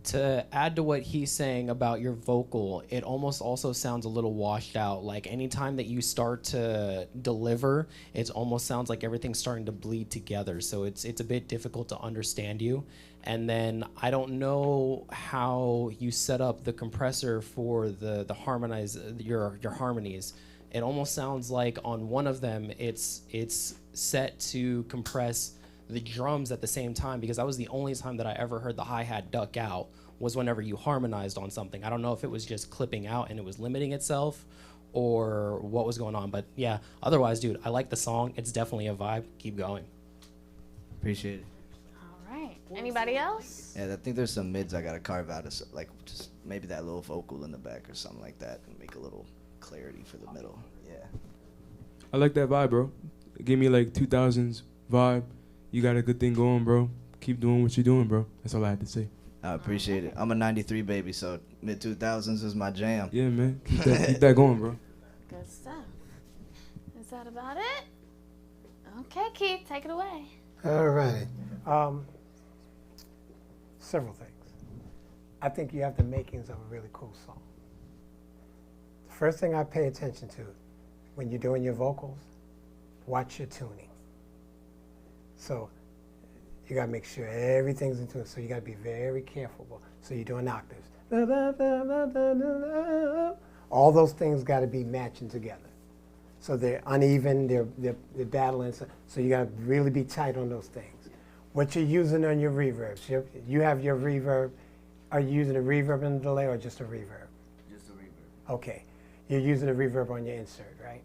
To add to what he's saying about your vocal, it almost also sounds a little washed out. Like anytime that you start to deliver, it almost sounds like everything's starting to bleed together. So it's a bit difficult to understand you. And then I don't know how you set up the compressor for the harmonize your harmonies. It almost sounds like on one of them it's set to compress the drums at the same time, because that was the only time that I ever heard the hi-hat duck out was whenever you harmonized on something. I don't know if it was just clipping out and it was limiting itself or what was going on, but yeah, otherwise, dude, I like the song. It's definitely a vibe. Keep going. Appreciate it. All right. Anybody else? Yeah, I think there's some mids I gotta carve out, like just maybe that little vocal in the back or something like that, and make a little clarity for the middle. Yeah. I like that vibe, bro. Give me like 2000s vibe. You got a good thing going, bro. Keep doing what you're doing, bro. That's all I have to say. I appreciate it. I'm a 93 baby, so mid-2000s is my jam. Yeah, man. Keep that going, bro. Good stuff. Is that about it? Okay, Keith, take it away. All right. Several things. I think you have the makings of a really cool song. The first thing I pay attention to when you're doing your vocals, watch your tuning. So you gotta make sure everything's in tune. So you gotta be very careful. So you're doing octaves. All those things gotta be matching together. So they're uneven, they're battling. So you gotta really be tight on those things. What you're using on your reverbs, you have your reverb. Are you using a reverb and a delay or just a reverb? Just a reverb. Okay. You're using a reverb on your insert, right?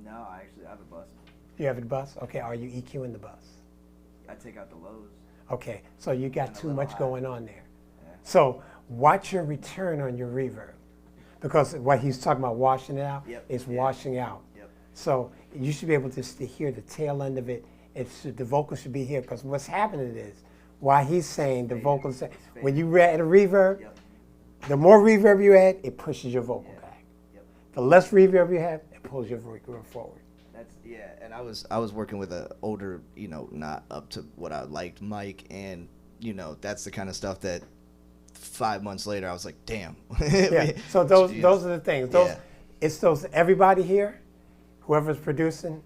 No, I actually have a bus. You have a bus? Okay, are you EQing the bus? I take out the lows. Okay, so you got too much going on there. Yeah. So watch your return on your reverb. Because what he's talking about washing it out is washing out. Yep. So you should be able to hear the tail end of it. The vocal should be here, because what's happening is, while he's saying the vocals, when you add a reverb, the more reverb you add, it pushes your vocal back. Yep. The less reverb you have, it pulls your vocal forward. And I was working with an older, not up to what I liked mic, and that's the kind of stuff that 5 months later, I was like, damn. Yeah. So those Jeez. those are the things. Those Yeah. it's those everybody here, whoever's producing,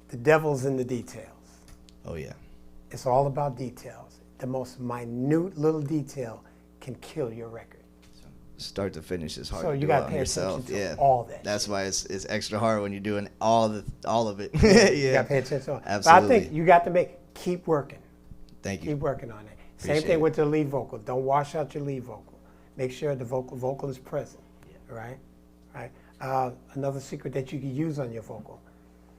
the devil's in the details. Oh yeah. It's all about details. The most minute little detail can kill your record. Start to finish is hard So to you do gotta on pay yourself. attention to Yeah. all that That's why it's extra hard when you're doing all of it. Yeah. Yeah. You gotta pay attention to it. Absolutely. But I think you got to keep working. Thank you. Keep working on it. Same Appreciate thing it. with the lead vocal. Don't wash out your lead vocal. Make sure the vocal is present. Right? Right. Another secret that you can use on your vocal: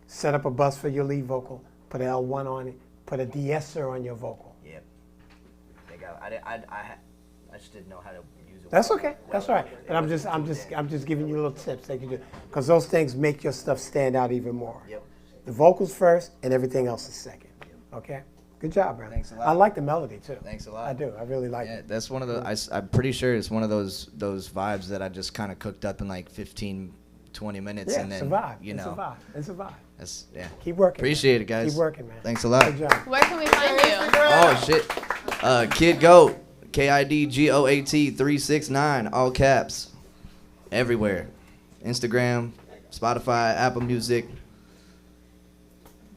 set up a bus for your lead vocal. Put an L1 on it. Put a de-esser on your vocal. Yep. I just didn't know how to use it. That's okay. That's all right. And I'm just giving you little tips that you do, because those things make your stuff stand out even more. Yep. The vocals first, and everything else is second. Okay. Good job, brother. Thanks a lot. I like the melody too. Thanks a lot. I do. I really like Yeah, it. that's one of the. I'm pretty sure it's one of those vibes that I just kind of cooked up in like 15, 20 minutes, Yeah, and it's a then vibe. you It's know. a vibe. It's a vibe. That's yeah. Keep working. Appreciate man. it, guys. Keep working, man. Thanks a lot. Good job. Where can we find you? Oh shit. Kid Goat. KIDGOAT 369. All caps. Everywhere. Instagram, Spotify, Apple Music.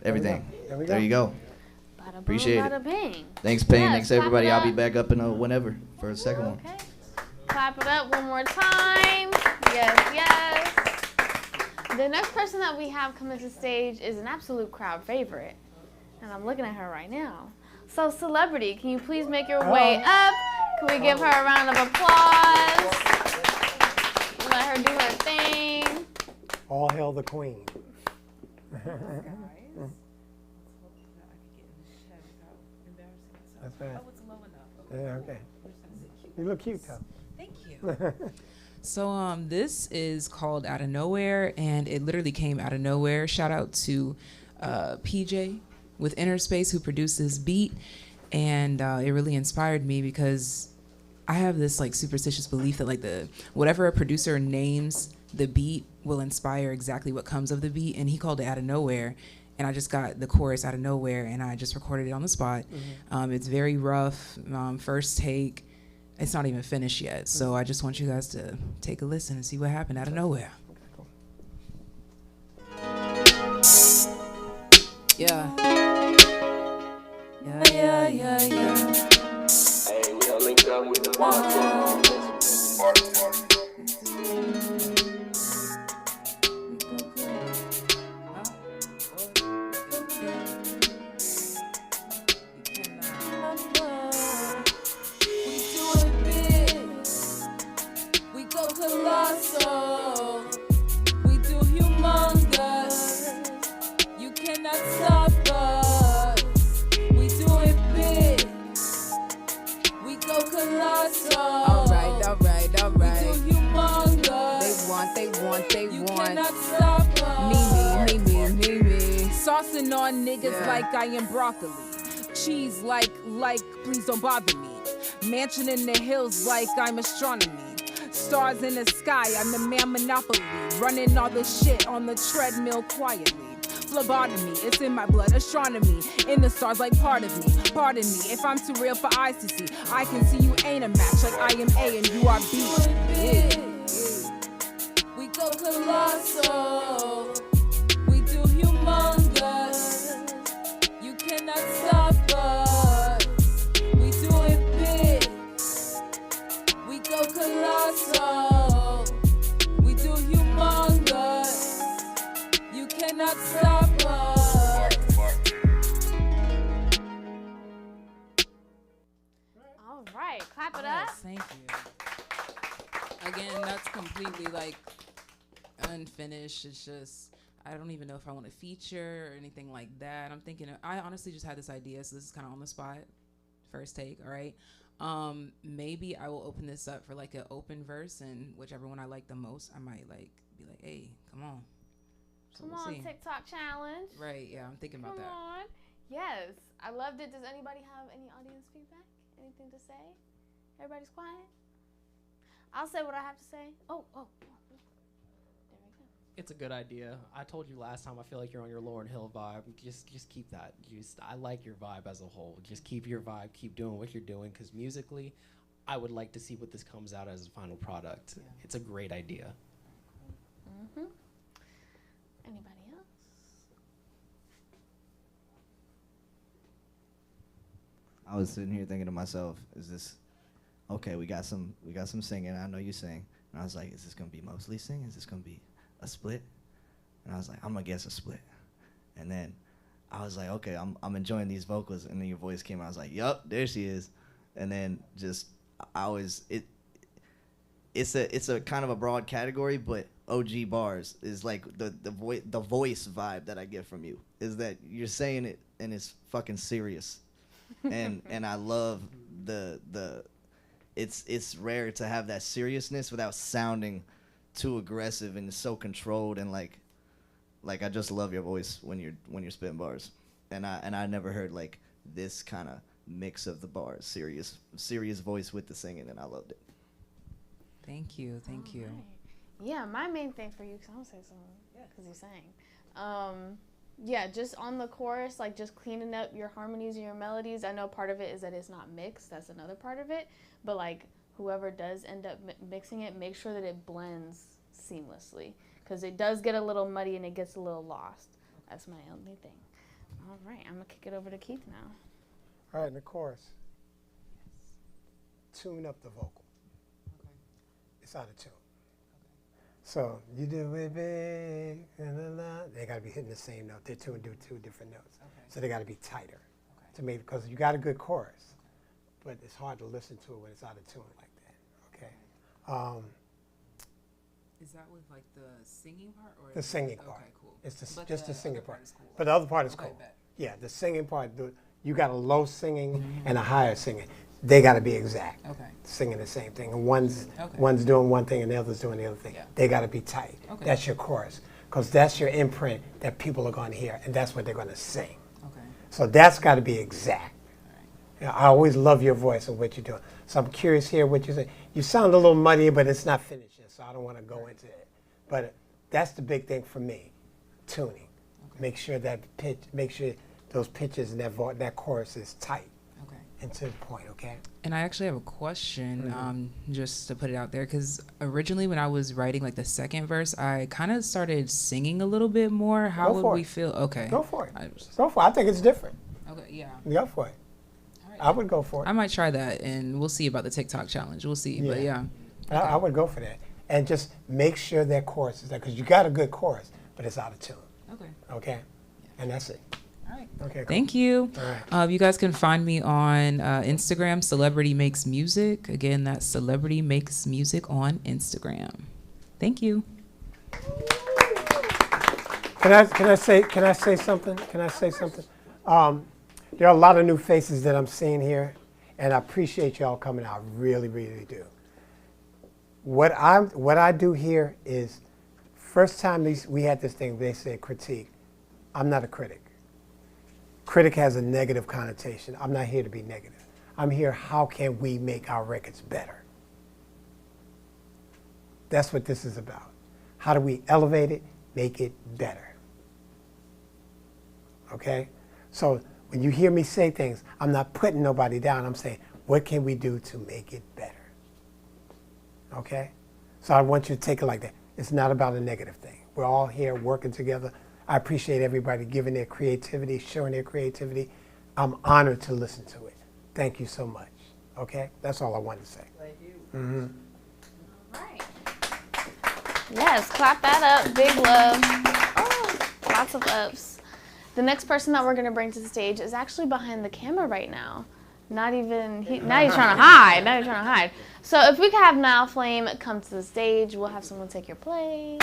Everything. There we go. There you go. Bada Appreciate boom, it. bada bing. Thanks, Payne. Yes, Thanks, clap everybody. it I'll be up. back up in whenever for a second one. Okay. Clap it up one more time. Yes, yes. The next person that we have coming to stage is an absolute crowd favorite. And I'm looking at her right now. So, celebrity, can you please make your way up? Can we give her a round of applause? Let her do her thing. All hail the queen. That's right. Oh, it's low enough. Yeah, okay. You look cute, though. Thank you. So this is called Out of Nowhere, and it literally came out of nowhere. Shout out to PJ with InnerSpace, who produced this beat, and it really inspired me because I have this like superstitious belief that like whatever a producer names the beat will inspire exactly what comes of the beat, and he called it Out of Nowhere, and I just got the chorus out of nowhere, and I just recorded it on the spot. It's very rough, first take. It's not even finished yet, so I just want you guys to take a listen and see what happened out of nowhere. Yeah. Yeah. Hey, we done linked up with the We go colossal. We do humongous. You cannot stop us. We do it big. We go colossal. Alright. We do humongous. They want. You cannot stop us. Me. Saucing on niggas like I am broccoli. Cheese like, please don't bother me. Mansion in the hills like I'm astronomy. Stars in the sky, I'm the man monopoly. Running all the shit on the treadmill quietly. Phlebotomy, it's in my blood, astronomy. In the stars like part of me. Pardon me, if I'm too real for eyes to see. I can see you ain't a match like I am A and you are B. Yeah. We go colossal. We do humongous. You cannot stop us. We do it big. We go colossal. We do humongous. You cannot stop us. All right, clap it up. Yes, thank you. Again, that's completely like unfinished. It's just, I don't even know if I want to feature or anything like that. I'm thinking, I honestly just had this idea, so this is kind of on the spot. First take, all right? Maybe I will open this up for like an open verse, and whichever one I like the most, I might like be like, hey, come on. So Come we'll on, see. TikTok challenge. Right, yeah, I'm thinking about Come that. on. Yes, I loved it. Does anybody have any audience feedback? Anything to say? Everybody's quiet? I'll say what I have to say. Oh. There we go. It's a good idea. I told you last time, I feel like you're on your Lauryn Hill vibe. Just keep that. I like your vibe as a whole. Just keep your vibe. Keep doing what you're doing, because musically, I would like to see what this comes out as a final product. It's a great idea. Mm-hmm. Anybody else? I was sitting here thinking to myself, is this okay? We got some singing. I know you sing, and I was like, is this gonna be mostly singing? Is this gonna be a split? And I was like, I'm gonna guess a split. And then I was like, okay, I'm enjoying these vocals, and then your voice came out. I was like, yup, there she is. And then just it's a kind of a broad category, but OG bars is like the voice vibe that I get from you is that you're saying it and it's fucking serious, and I love it's rare to have that seriousness without sounding too aggressive and so controlled, and like I just love your voice when you're spitting bars, and I never heard like this kind of mix of the bars, serious voice with the singing, and I loved it. Thank you. Right. Yeah, my main thing for you, because I'm going to say something, because you sang. Yeah, just on the chorus, like just cleaning up your harmonies and your melodies. I know part of it is that it's not mixed. That's another part of it. But like whoever does end up mixing it, make sure that it blends seamlessly, because it does get a little muddy and it gets a little lost. That's my only thing. All right, I'm going to kick it over to Keith now. All right, in the chorus, tune up the vocal. Okay. It's out of tune. Okay. So you do it big, they got to be hitting the same note. They're do two different notes. Okay. So they got to be tighter to make, because you got a good chorus, but it's hard to listen to it when it's out of tune like that. Okay. Is that with like the singing part or the singing part? Okay, cool. It's just the singing part. Cool. But the other part is okay, cool. Bet. Yeah, the singing part. You got a low singing and a higher singing. They got to be exact. Okay. Singing the same thing, and one's doing one thing and the other's doing the other thing. Yeah. They got to be tight. Okay. That's your chorus, because that's your imprint that people are going to hear, and that's what they're going to sing. Okay. So that's got to be exact. You know, I always love your voice and what you're doing. So I'm curious here what you say. You sound a little muddy, but it's not finished yet, so I don't want to go into it. But that's the big thing for me, tuning. Okay. Make sure that pitch, make sure those pitches and that chorus is tight. Okay. And to the point, okay? And I actually have a question, just to put it out there, because originally when I was writing like the second verse, I kind of started singing a little bit more. How would we feel? Okay. Go for it. Go for it. I think it's different. Okay, yeah. Go for it. I would go for it. I might try that, and we'll see about the TikTok challenge. We'll see, but yeah. Okay. I would go for that. And just make sure that chorus is there, because you got a good chorus, but it's out of tune. Okay. Okay? Yeah. And that's it. All right. Okay, cool. Thank you. All right. You guys can find me on Instagram, Celebrity Makes Music. Again, that's Celebrity Makes Music on Instagram. Thank you. Can I say something? Can I say something? There are a lot of new faces that I'm seeing here, and I appreciate y'all coming out. Really, really do. What I do here is, first time we had this thing, they said critique. I'm not a critic. Critic has a negative connotation. I'm not here to be negative. I'm here, how can we make our records better? That's what this is about. How do we elevate it, make it better? Okay? So when you hear me say things, I'm not putting nobody down. I'm saying, what can we do to make it better? Okay? So I want you to take it like that. It's not about a negative thing. We're all here working together. I appreciate everybody giving their creativity, showing their creativity. I'm honored to listen to it. Thank you so much. Okay? That's all I wanted to say. Thank you. Mm-hmm. All right. Yes, clap that up. Big love. Oh, lots of loves. The next person that we're going to bring to the stage is actually behind the camera right now. Now he's trying to hide. So if we could have Nile Flame come to the stage, we'll have someone take your place.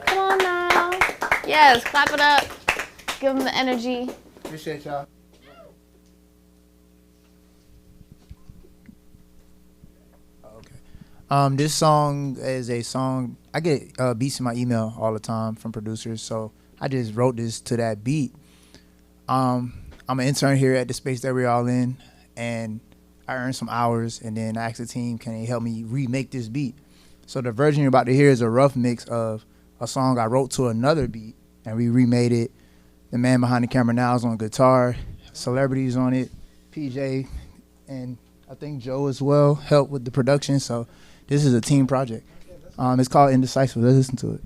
Come on now. Yes, clap it up. Give them the energy. Appreciate y'all. This song is a song, I get beats in my email all the time from producers, so I just wrote this to that beat. I'm an intern here at the space that we're all in, and I earned some hours, and then I asked the team, can they help me remake this beat? So the version you're about to hear is a rough mix of a song I wrote to another beat, and we remade it. The man behind the camera now is on guitar, Celebrity's on it, PJ, and I think Joe as well helped with the production. So this is a team project. It's called Indecisive. Let's listen to it.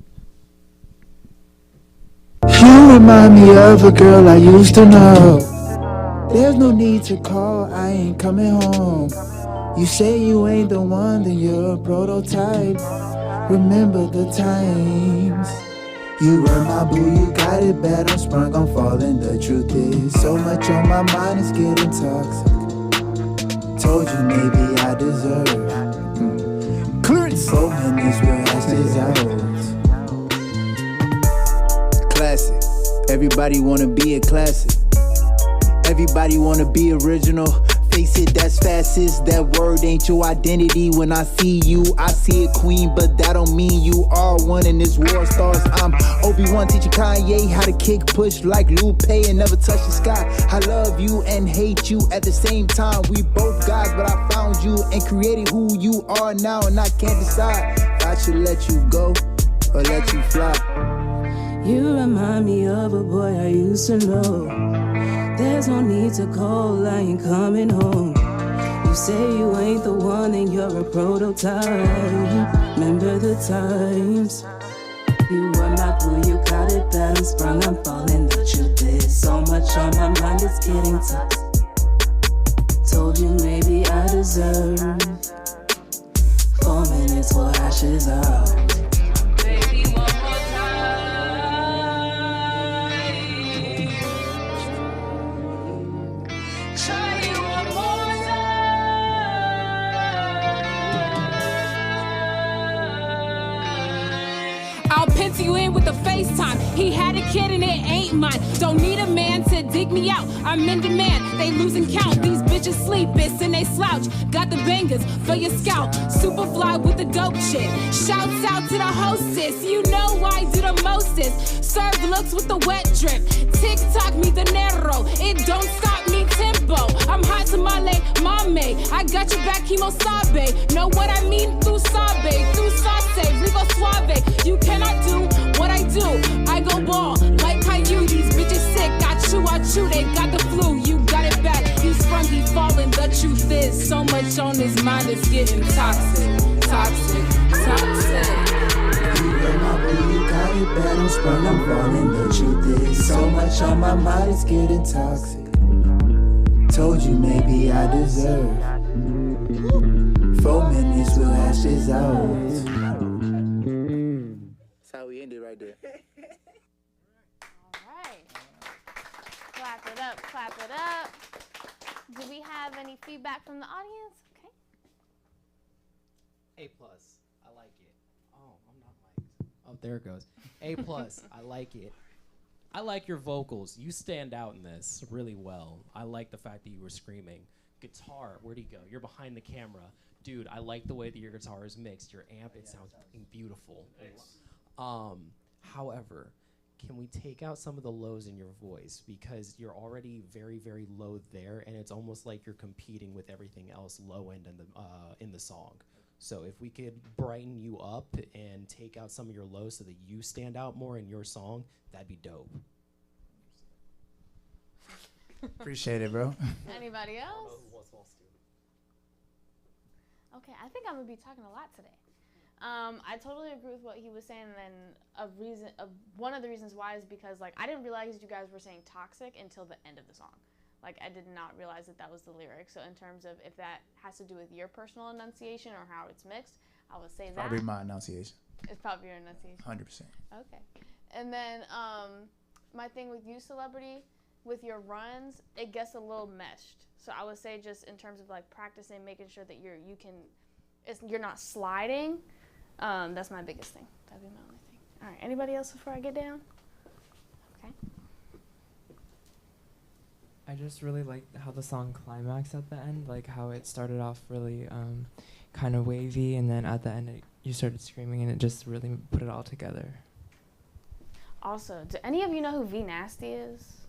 You remind me of a girl I used to know. There's no need to call, I ain't coming home. You say you ain't the one, then you're a prototype. Remember the times. You were my boo, you got it bad, I'm sprung, I'm falling. The truth is, so much on my mind, it's getting toxic. Told you maybe I deserve. Clearance. 4 minutes, we'll hash this out. Classic. Everybody wanna be a classic. Everybody wanna be original. Face it, that's fascist. That word ain't your identity. When I see you, I see a queen, but that don't mean you are one in this war stars. I'm Obi-Wan teaching Kanye how to kick push like Lupe and never touch the sky. I love you and hate you at the same time. We both gods, but I found you and created who you are now, and I can't decide if I should let you go or let you fly. You remind me of a boy I used to know. There's no need to call, I ain't coming home. You say you ain't the one and you're a prototype. Remember the times. You were my boo, you got it bad, I'm sprung, I'm falling. The truth is, so much on my mind, it's getting tough. Told you maybe I deserve 4 minutes for ashes out. Baby, one more time. Try it one more time. I'll pencil you in with the FaceTime. He had a kid and it ain't mine. Don't need a man to dig me out. I'm in demand, they losing count. These bitches sleep, it's and they slouch. Got the bangers for your scalp. Super fly with the dope shit. Shouts out to the hostess. You know I do the mostest. Serve looks with the wet drip. TikTok me the Nero. It don't stop me tempo. I'm hot tamale, mame. I got your back, chemo sabe. Know what I mean through sabe. Through saute, rigo suave. You cannot do what I do. I go ball like Caillou. These bitches sick. I chew, they got the flu. You got it back. He's sprung, he falling. The truth is, so much on his mind is getting toxic. Toxic, toxic. You got it bad, I'm sprung, I'm falling. The truth is, so much on my mind, it's getting toxic. Told you maybe I deserve 4 minutes, we'll hash this out. That's how we end it right there. Alright. Clap it up, clap it up. Do we have any feedback from the audience? Okay. A+. I like it. Oh, I'm not mic'd. Oh, there it goes. A+. I like it. I like your vocals. You stand out in this really well. I like the fact that you were screaming. Guitar, where'd he go? You're behind the camera. Dude, I like the way that your guitar is mixed. Your amp, it sounds fucking beautiful. However, can we take out some of the lows in your voice? Because you're already very, very low there, and it's almost like you're competing with everything else low end in the song. So if we could brighten you up and take out some of your lows so that you stand out more in your song, that'd be dope. Appreciate it, bro. Anybody else? Okay, I think I'm gonna be talking a lot today. I totally agree with what he was saying, and one of the reasons why is because like I didn't realize you guys were saying toxic until the end of the song. Like I did not realize that was the lyric. So in terms of if that has to do with your personal enunciation or how it's mixed, I would say that. Probably my enunciation. It's probably your enunciation. 100%. Okay. And then my thing with you, Celebrity, with your runs, it gets a little meshed. So I would say just in terms of like practicing, making sure that you're not sliding. That's my biggest thing. That'd be my only thing. All right. Anybody else before I get down? Okay. I just really liked how the song climaxed at the end, like how it started off really kind of wavy, and then at the end you started screaming, and it just really put it all together. Also, do any of you know who V Nasty is?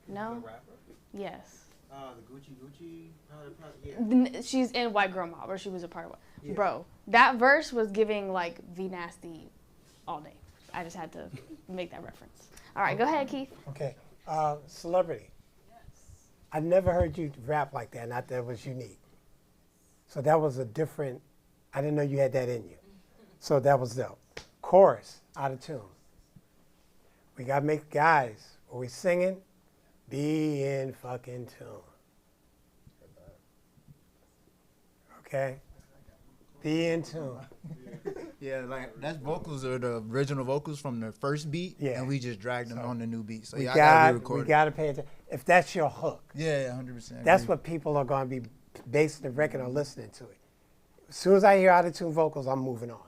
No? The rapper? Yes. The Gucci. Yeah. She's in White Girl Mob, or she was a part of it. Yeah. Bro, that verse was giving like V Nasty all day. I just had to make that reference. All right, go ahead, Keith. Okay. Celebrity. Yes. I've never heard you rap like that. Not that it was unique. So that was a different, I didn't know you had that in you. So that was dope. Chorus, out of tune. We got to make, guys, when we singing, be in fucking tune. Okay? Be in tune. Yeah, like that's vocals are the original vocals from the first beat, and we just dragged them on the new beat. So we yeah, I gotta re-record we got to pay attention. If that's your hook, 100%. that's what people are going to be basing the record on, listening to it. As soon as I hear out-of-tune vocals, I'm moving on.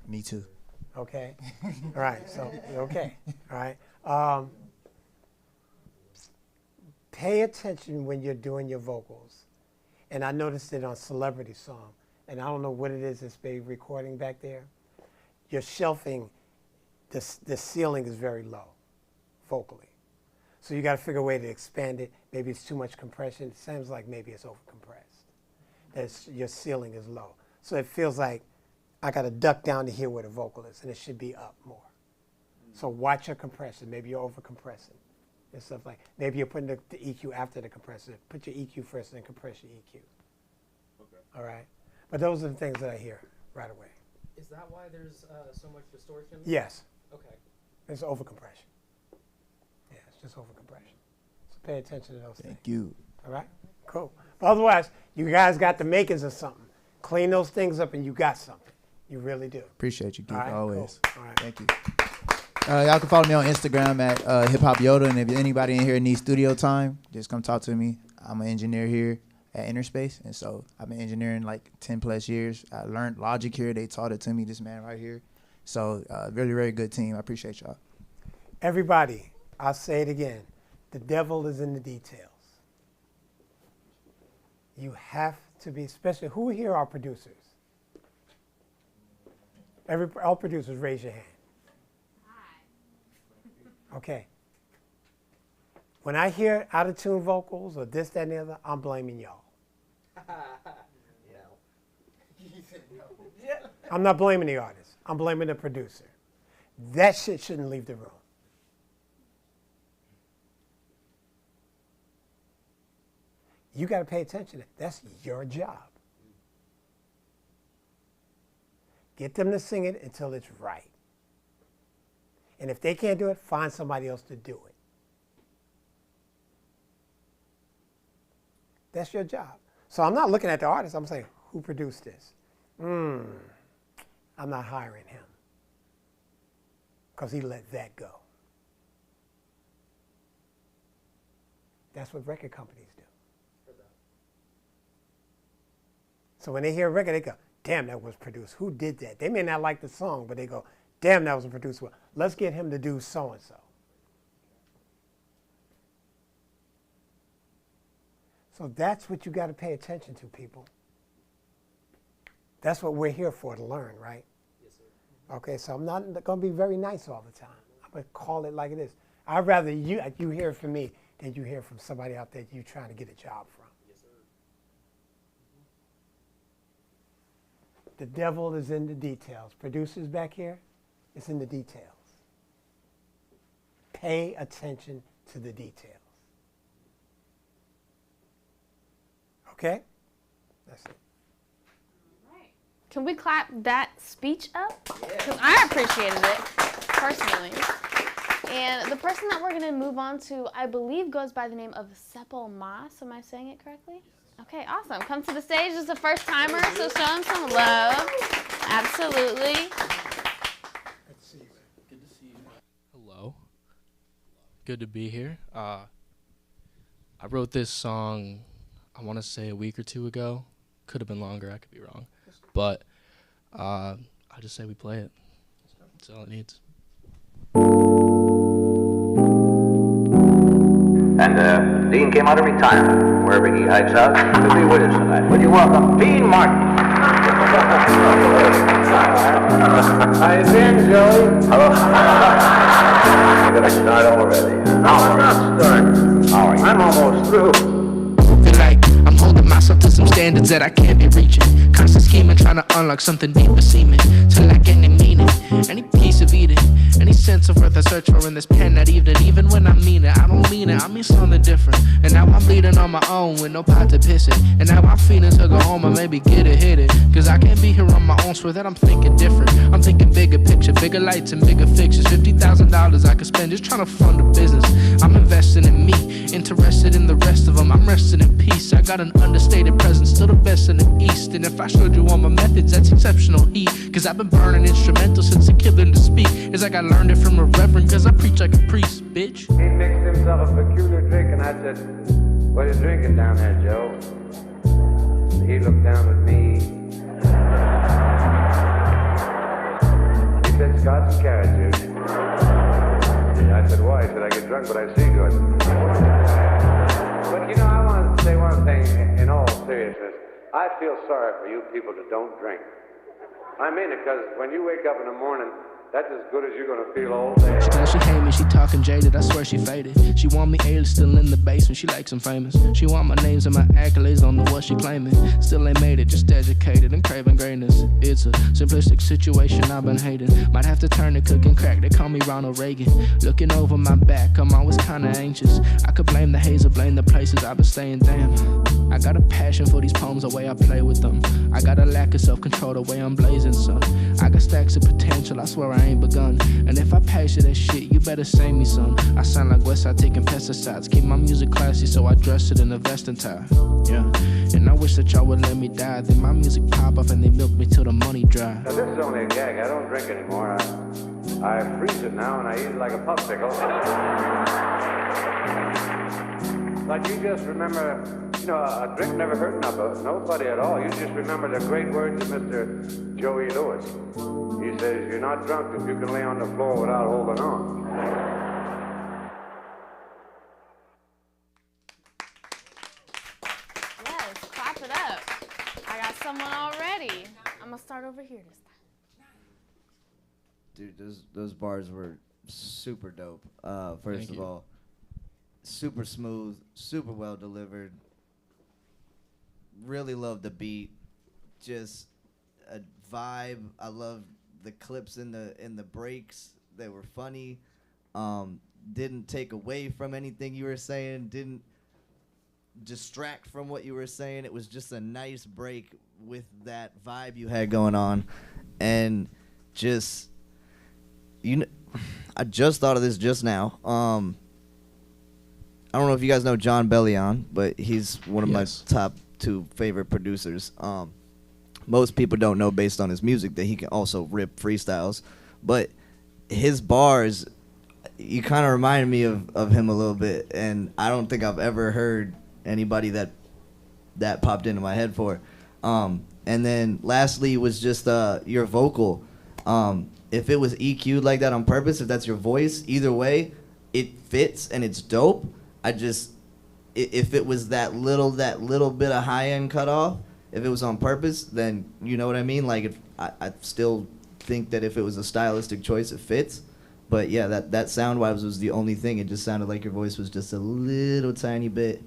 Me too. Okay? All right, so, okay. All right. Pay attention when you're doing your vocals. And I noticed it on Celebrity Song. And I don't know what it is that's been recording back there. Your shelving, the ceiling is very low, vocally. So you got to figure a way to expand it. Maybe it's too much compression. It sounds like maybe it's overcompressed. Your ceiling is low. So it feels like I got to duck down to hear where the vocal is, and it should be up more. So watch your compression. Maybe you're overcompressing and stuff like. Maybe you're putting the EQ after the compressor. Put your EQ first, and then compress your EQ. Okay. All right. But those are the things that I hear right away. Is that why there's so much distortion? Yes. Okay. It's overcompression. Yeah, it's just overcompression. So pay attention to those things. Thank you. All right? Cool. But otherwise, you guys got the makings of something. Clean those things up and you got something. You really do. Appreciate you, Geek, All right, always. cool. All right. Thank you. Y'all can follow me on Instagram at Hip Hop Yoda, and if anybody in here needs studio time, just come talk to me. I'm an engineer here at InnerSpace, and so I've been engineering like 10 plus years. I learned Logic here. They taught it to me, this man right here. So really, very good team. I appreciate y'all. Everybody, I'll say it again. The devil is in the details. You have to be, especially, who here are producers? All producers, raise your hand. Okay. When I hear out-of-tune vocals or this, that, and the other, I'm blaming y'all. I'm not blaming the artist. I'm blaming the producer. That shit shouldn't leave the room. You got to pay attention to that. That's your job. Get them to sing it until it's right. And if they can't do it, find somebody else to do it. That's your job. So I'm not looking at the artist. I'm saying, who produced this? I'm not hiring him because he let that go. That's what record companies do. So when they hear a record, they go, damn, that was produced. Who did that? They may not like the song, but they go, damn, that was produced well. Let's get him to do so-and-so. So that's what you got to pay attention to, people. That's what we're here for, to learn, right? Yes, sir. Okay, so I'm not going to be very nice all the time. I'm going to call it like it is. I'd rather you hear it from me than you hear from somebody out there you're trying to get a job from. Yes, sir. The devil is in the details. Producers back here, it's in the details. Pay attention to the details. Okay? That's it. Can we clap that speech up? Because I appreciated it, personally. And the person that we're going to move on to, I believe, goes by the name of Seppo Mas. Am I saying it correctly? Okay, awesome. Come to the stage. This is a first timer, so show him some love. Absolutely. Good to see you. Hello. Good to be here. I wrote this song, I want to say a week or two ago. Could have been longer. I could be wrong. But I just say we play it. That's all it needs. And Dean came out of retirement. Wherever he hikes out, he'll be with us tonight. Would you welcome Dean Martin? How you been, Joey? Hello. We're gonna start already. No, we're not starting. How are you? I'm almost through. Feel like I'm holding myself to some standards that I can't be reaching. Constant scheming, trying to unlock something deeper seeming to lack any meaning, any piece of eating, any sense of worth I search for in this pen that evening. Even when I mean it, I don't mean it, I mean something different. And now I'm bleeding on my own with no pot to piss it. And now I'm feeling to go home and maybe get it, hit it. Cause I can't be here on my own, swear that I'm thinking different. I'm thinking bigger picture, bigger lights and bigger fixtures. $50,000 I could spend just trying to fund a business. I'm investing in me, interested in the rest of them. I'm resting in peace, I got an understated presence, still the best in the East. And if I showed you all my methods, that's exceptional heat. Cause I've been burning instrumental since the kid learned to speak. It's like I learned it from a reverend, cause I preach like a priest, bitch. He mixed himself a peculiar drink, and I said, "What are you drinking down there, Joe?" He looked down at me. He said, "Scotch and carrot juice." I said, "Why?" He said, "I get drunk, but I see good." But you know, I want to say one thing in all seriousness. I feel sorry for you people that don't drink. I mean it, because when you wake up in the morning, that's as good as you're gonna feel all day. She says she hate me, she talking jaded, I swear she faded. She want me A still in the basement, she likes I'm famous. She want my names and my accolades, don't know what she claiming. Still ain't made it, just educated and craving greatness. It's a simplistic situation I've been hating. Might have to turn to cooking crack, they call me Ronald Reagan. Looking over my back, I'm always kinda anxious. I could blame the haze or blame the places I've been staying, damn. I got a passion for these poems, the way I play with them. I got a lack of self-control, the way I'm blazing, son. I got stacks of potential, I swear I ain't begun. And if I pass you that shit, you better save me, son. I sound like Westside taking pesticides. Keep my music classy, so I dress it in a vest and tie. Yeah, and I wish that y'all would let me die. Then my music pop off and they milk me till the money dry. Now, this is only a gag. I don't drink anymore. I freeze it now and I eat it like a popsicle. But you just remember, you know, a drink never hurt nobody at all. You just remember the great words of Mr. Joey Lewis. He says, "You're not drunk if you can lay on the floor without holding on." Yes, clap it up. I got someone already. I'm gonna start over here this time. Dude, those bars were super dope. First Thank of you. all, super smooth, super well delivered. Really love the beat. Just a vibe. I love the clips in the breaks. They were funny. Didn't take away from anything you were saying. Didn't distract from what you were saying. It was just a nice break with that vibe you had going on, and just I just thought of this just now. I don't know if you guys know John Bellion, but he's one of my top 2 favorite producers. Most people don't know, based on his music, that he can also rip freestyles, but his bars, you kind of reminded me of him a little bit, and I don't think I've ever heard anybody that popped into my head for. And then lastly was just your vocal. If it was EQ'd like that on purpose, if that's your voice, either way, it fits and it's dope. If it was that little bit of high end cut off, if it was on purpose, then you know what I mean. Like, I still think that if it was a stylistic choice, it fits. But yeah, that sound wise was the only thing. It just sounded like your voice was just a little tiny bit,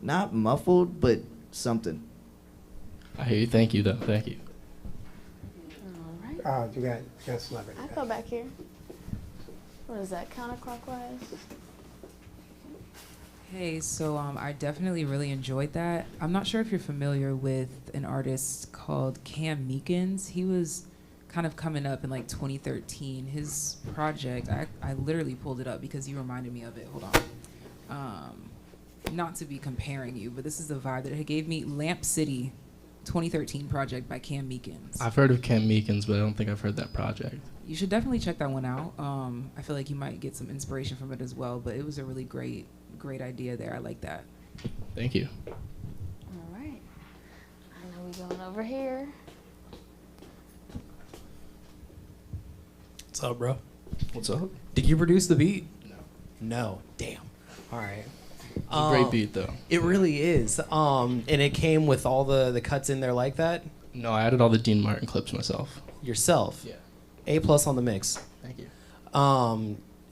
not muffled, but something. I hear you. Thank you, though. Thank you. All right. You got celebrity. I go back here. What is that, counterclockwise? Hey, so I definitely really enjoyed that. I'm not sure if you're familiar with an artist called Cam Meekins. He was kind of coming up in like 2013. His project, I literally pulled it up because you reminded me of it. Hold on. Not to be comparing you, but this is the vibe that it gave me. Lamp City, 2013 project by Cam Meekins. I've heard of Cam Meekins, but I don't think I've heard that project. You should definitely check that one out. I feel like you might get some inspiration from it as well, but it was a really great idea there. I like that. Thank you. All right. I know we're going over here. What's up, bro? What's up? Did you produce the beat? No. Damn. All right. It's a great beat, though. It really is. And it came with all the cuts in there like that? No, I added all the Dean Martin clips myself. Yourself? Yeah. A+ on the mix. Thank you.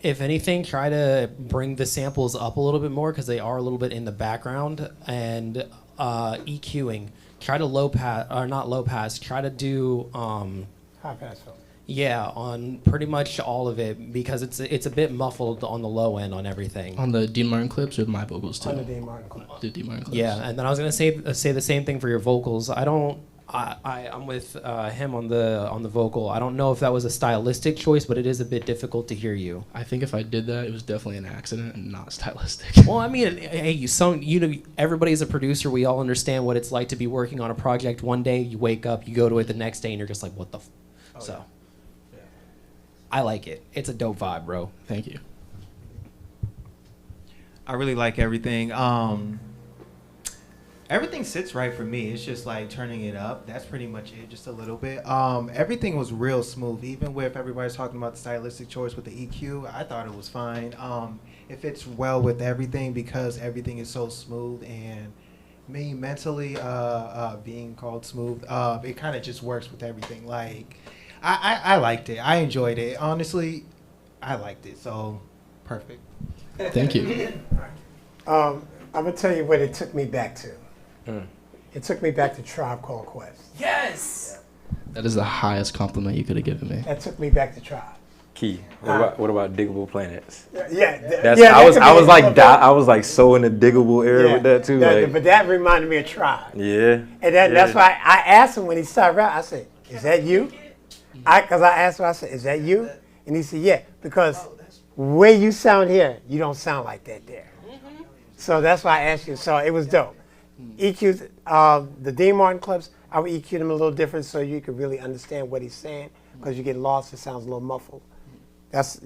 If anything, try to bring the samples up a little bit more because they are a little bit in the background. And EQing, try to low pass, or not low pass, try to do High pass filter. yeah, on pretty much all of it, because it's a bit muffled on the low end on everything. On the Dean Martin clips or my vocals too? On the Dean Martin clip. The Dean Martin clips. Yeah, and then I was gonna say the same thing for your vocals. I'm with him on the vocal. I don't know if that was a stylistic choice, but it is a bit difficult to hear you. I think if I did that, it was definitely an accident and not stylistic. Well, I mean, hey, everybody's a producer. We all understand what it's like to be working on a project one day. You wake up, you go to it the next day, and you're just like, what the so. Yeah. I like it. It's a dope vibe, bro. Thank you. I really like everything. Everything sits right for me. It's just like turning it up. That's pretty much it, just a little bit. Everything was real smooth, even with everybody's talking about the stylistic choice with the EQ. I thought it was fine. It fits well with everything because everything is so smooth, and me mentally being called smooth, it kind of just works with everything. Like, I liked it. I enjoyed it. Honestly, I liked it. So, perfect. Thank you. I'm going to tell you what it took me back to. It took me back to Tribe Called Quest. Yes! That is the highest compliment you could have given me. That took me back to Tribe. Key. What about Diggable Planets? Yeah. I was like so in the Diggable area with that too. But that reminded me of Tribe. Yeah. And that's why I asked him when he started rapping, I said, is that you? Because I asked him, I said, is that you? And he said, yeah, because where you sound here, you don't sound like that there. So that's why I asked you. So it was dope. EQs, the Dean Martin clips, I would EQ them a little different so you could really understand what he's saying, because you get lost, it sounds a little muffled. That's,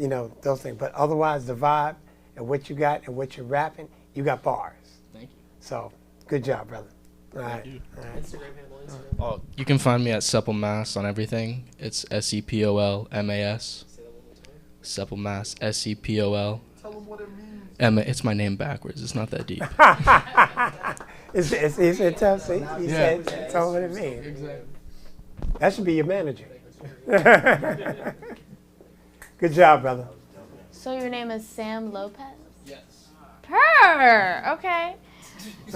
those things. But otherwise, the vibe and what you got and what you're rapping, you got bars. Thank you. So, good job, brother. All right. Thank you. All right. Instagram handle. Oh, you can find me at Sepulmas on everything. It's SEPOLMAS. Sepulmas, SEPOL. Tell them what it means. It's my name backwards. It's not that deep. He said, tell them what it means. Exactly. That should be your manager. Good job, brother. So your name is Sam Lopez? Yes. Okay.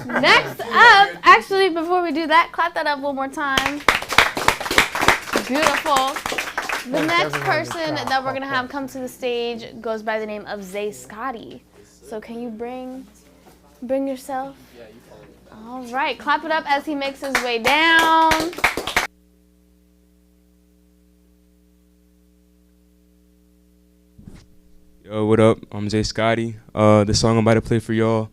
Next up, actually, before we do that, clap that up one more time. Beautiful. The next person that we're going to have come to the stage goes by the name of Zay Scotty. So can you bring yourself? Yeah, you follow me. All right, clap it up as he makes his way down. Yo, what up? I'm Zay Scotty. The song I'm about to play for y'all,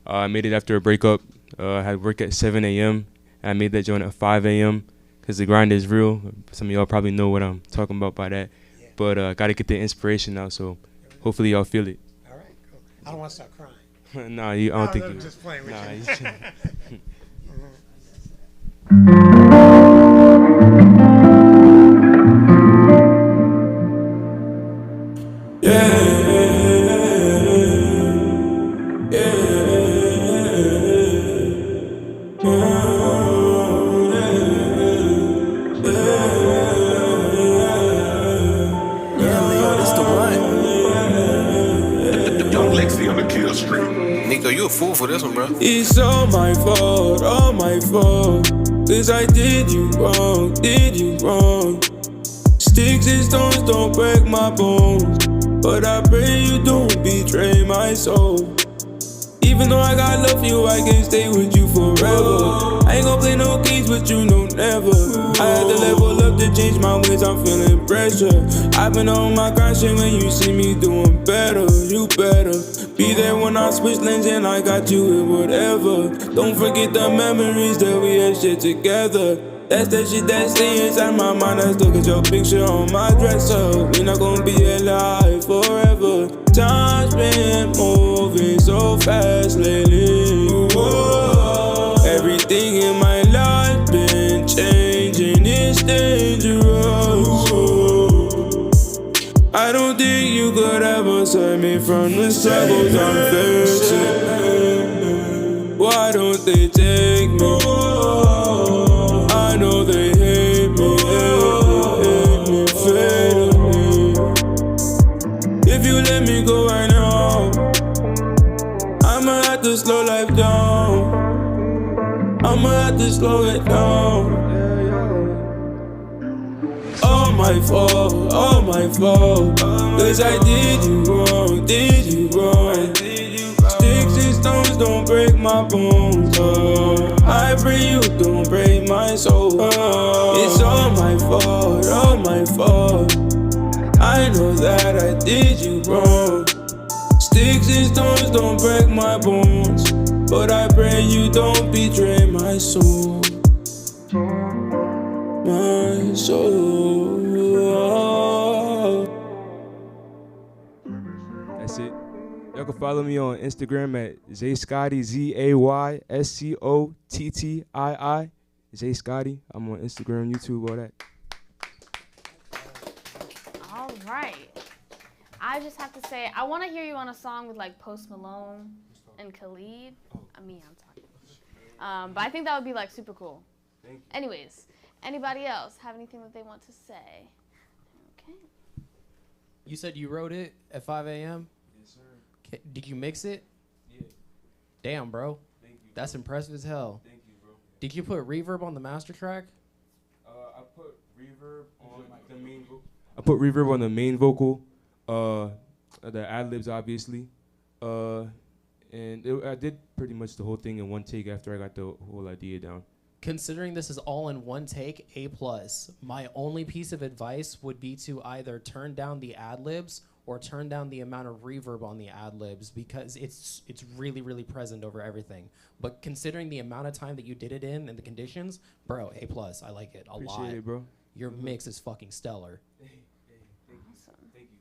I made it after a breakup. I had work at 7 a.m. and I made that joint at 5 a.m. because the grind is real. Some of y'all probably know what I'm talking about by that. Yeah. But got to get the inspiration now, so hopefully y'all feel it. All right, cool. I don't want to start crying. Nah, I don't think I'm you. just playing with nah, you. You a fool for this one, bro. It's all my fault, cause I did you wrong. Sticks and stones don't break my bones, but I pray you don't betray my soul. Even though I got love for you, I can stay with you forever. I ain't gon' play no games, but you know never. I had to level up to change my ways, I'm feeling pressure. I've been on my grind, shit, when you see me doing better, you better be there when I switch lanes and I got you with whatever. Don't forget the memories that we had shit together. That's that shit that stay inside my mind. I still get your picture on my dresser. We not gonna be alive forever. Time's been moving so fast lately. Whoa. Everything in my life been changing. It's dangerous. Whoa. I don't think you could ever save me from the struggles I'm facing. Why don't they take me? I know they hate me fatally. If you let me go right now, I'ma have to slow life down. I'ma have to slow it down. All my fault, all my fault. Cause I did you wrong, did you wrong. Sticks and stones don't break my bones. I pray you don't break my soul. It's all my fault, all my fault. I know that I did you wrong. Sticks and stones don't break my bones, but I pray you don't betray my soul. My soul. That's it. Y'all can follow me on Instagram at Zayscotty, ZAYSCOTTII. Zayscotty. I'm on Instagram, YouTube, all that. All right. I just have to say, I want to hear you on a song with like Post Malone and Khalid. I'm talking. But I think that would be like super cool. Thank you. Anyways, anybody else have anything that they want to say? Okay. You said you wrote it at 5 a.m.? Yes, sir. Did you mix it? Yeah. Damn, bro. Thank you. That's impressive as hell. Thank you, bro. Did you put reverb on the master track? I put reverb on the main vocal. I put reverb on the main vocal. The ad-libs, obviously. And I did pretty much the whole thing in one take after I got the whole idea down. Considering this is all in one take, A+. My only piece of advice would be to either turn down the ad-libs or turn down the amount of reverb on the ad-libs, because it's really, really present over everything. But considering the amount of time that you did it in and the conditions, bro, A+. I like it a lot. Appreciate it, bro. Your mix is fucking stellar. Awesome. Thank you.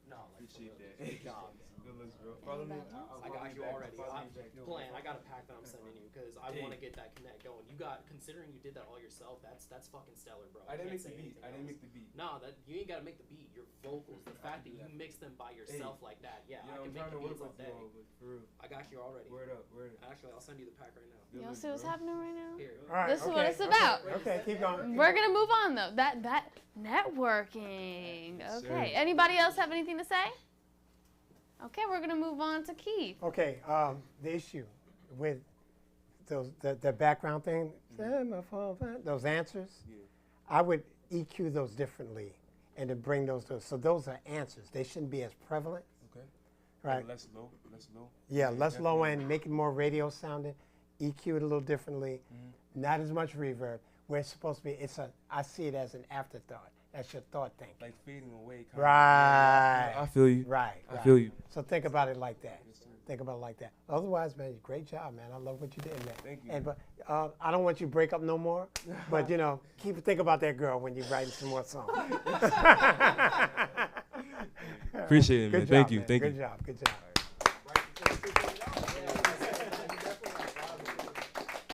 No, like, Appreciate that. good job. Good looks, bro. Follow me. I got you already. Plan. I got a pack that I'm sending you because I want to get that connect going. You got, considering you did that all yourself, that's fucking stellar, bro. I didn't make the can't say beat. anything I didn't else. make the beat. No, that you ain't gotta make the beat. Your vocals, the fact that you mix them by yourself like that, yeah, I can make the beats all day. I got you already. Word up, word up. Actually, I'll send you the pack right now. Y'all see what's happening right now? Here. All right, This is what okay, it's about. Okay, keep going. We're gonna move on though. That networking. Okay. Anybody else have anything to say? Okay, we're gonna move on to Keith. Okay, the issue with those the background thing, those answers, I would EQ those differently and to bring those to, so those are answers. They shouldn't be as prevalent. Okay. Right. Less low, less low. Yeah, less low end, make it more radio sounding, EQ it a little differently, not as much reverb. Where it's supposed to be, I see it as an afterthought. That's your thought thing. Like fading away. Right. I feel you. Right. I feel you. So think about it like that. Think about it like that. Otherwise, man, great job, man. I love what you did, man. Thank you. And but I don't want you to break up no more. But think about that girl when you're writing some more songs. Appreciate it, man. Good job, Thank you. man. Thank you. Good job. Good job.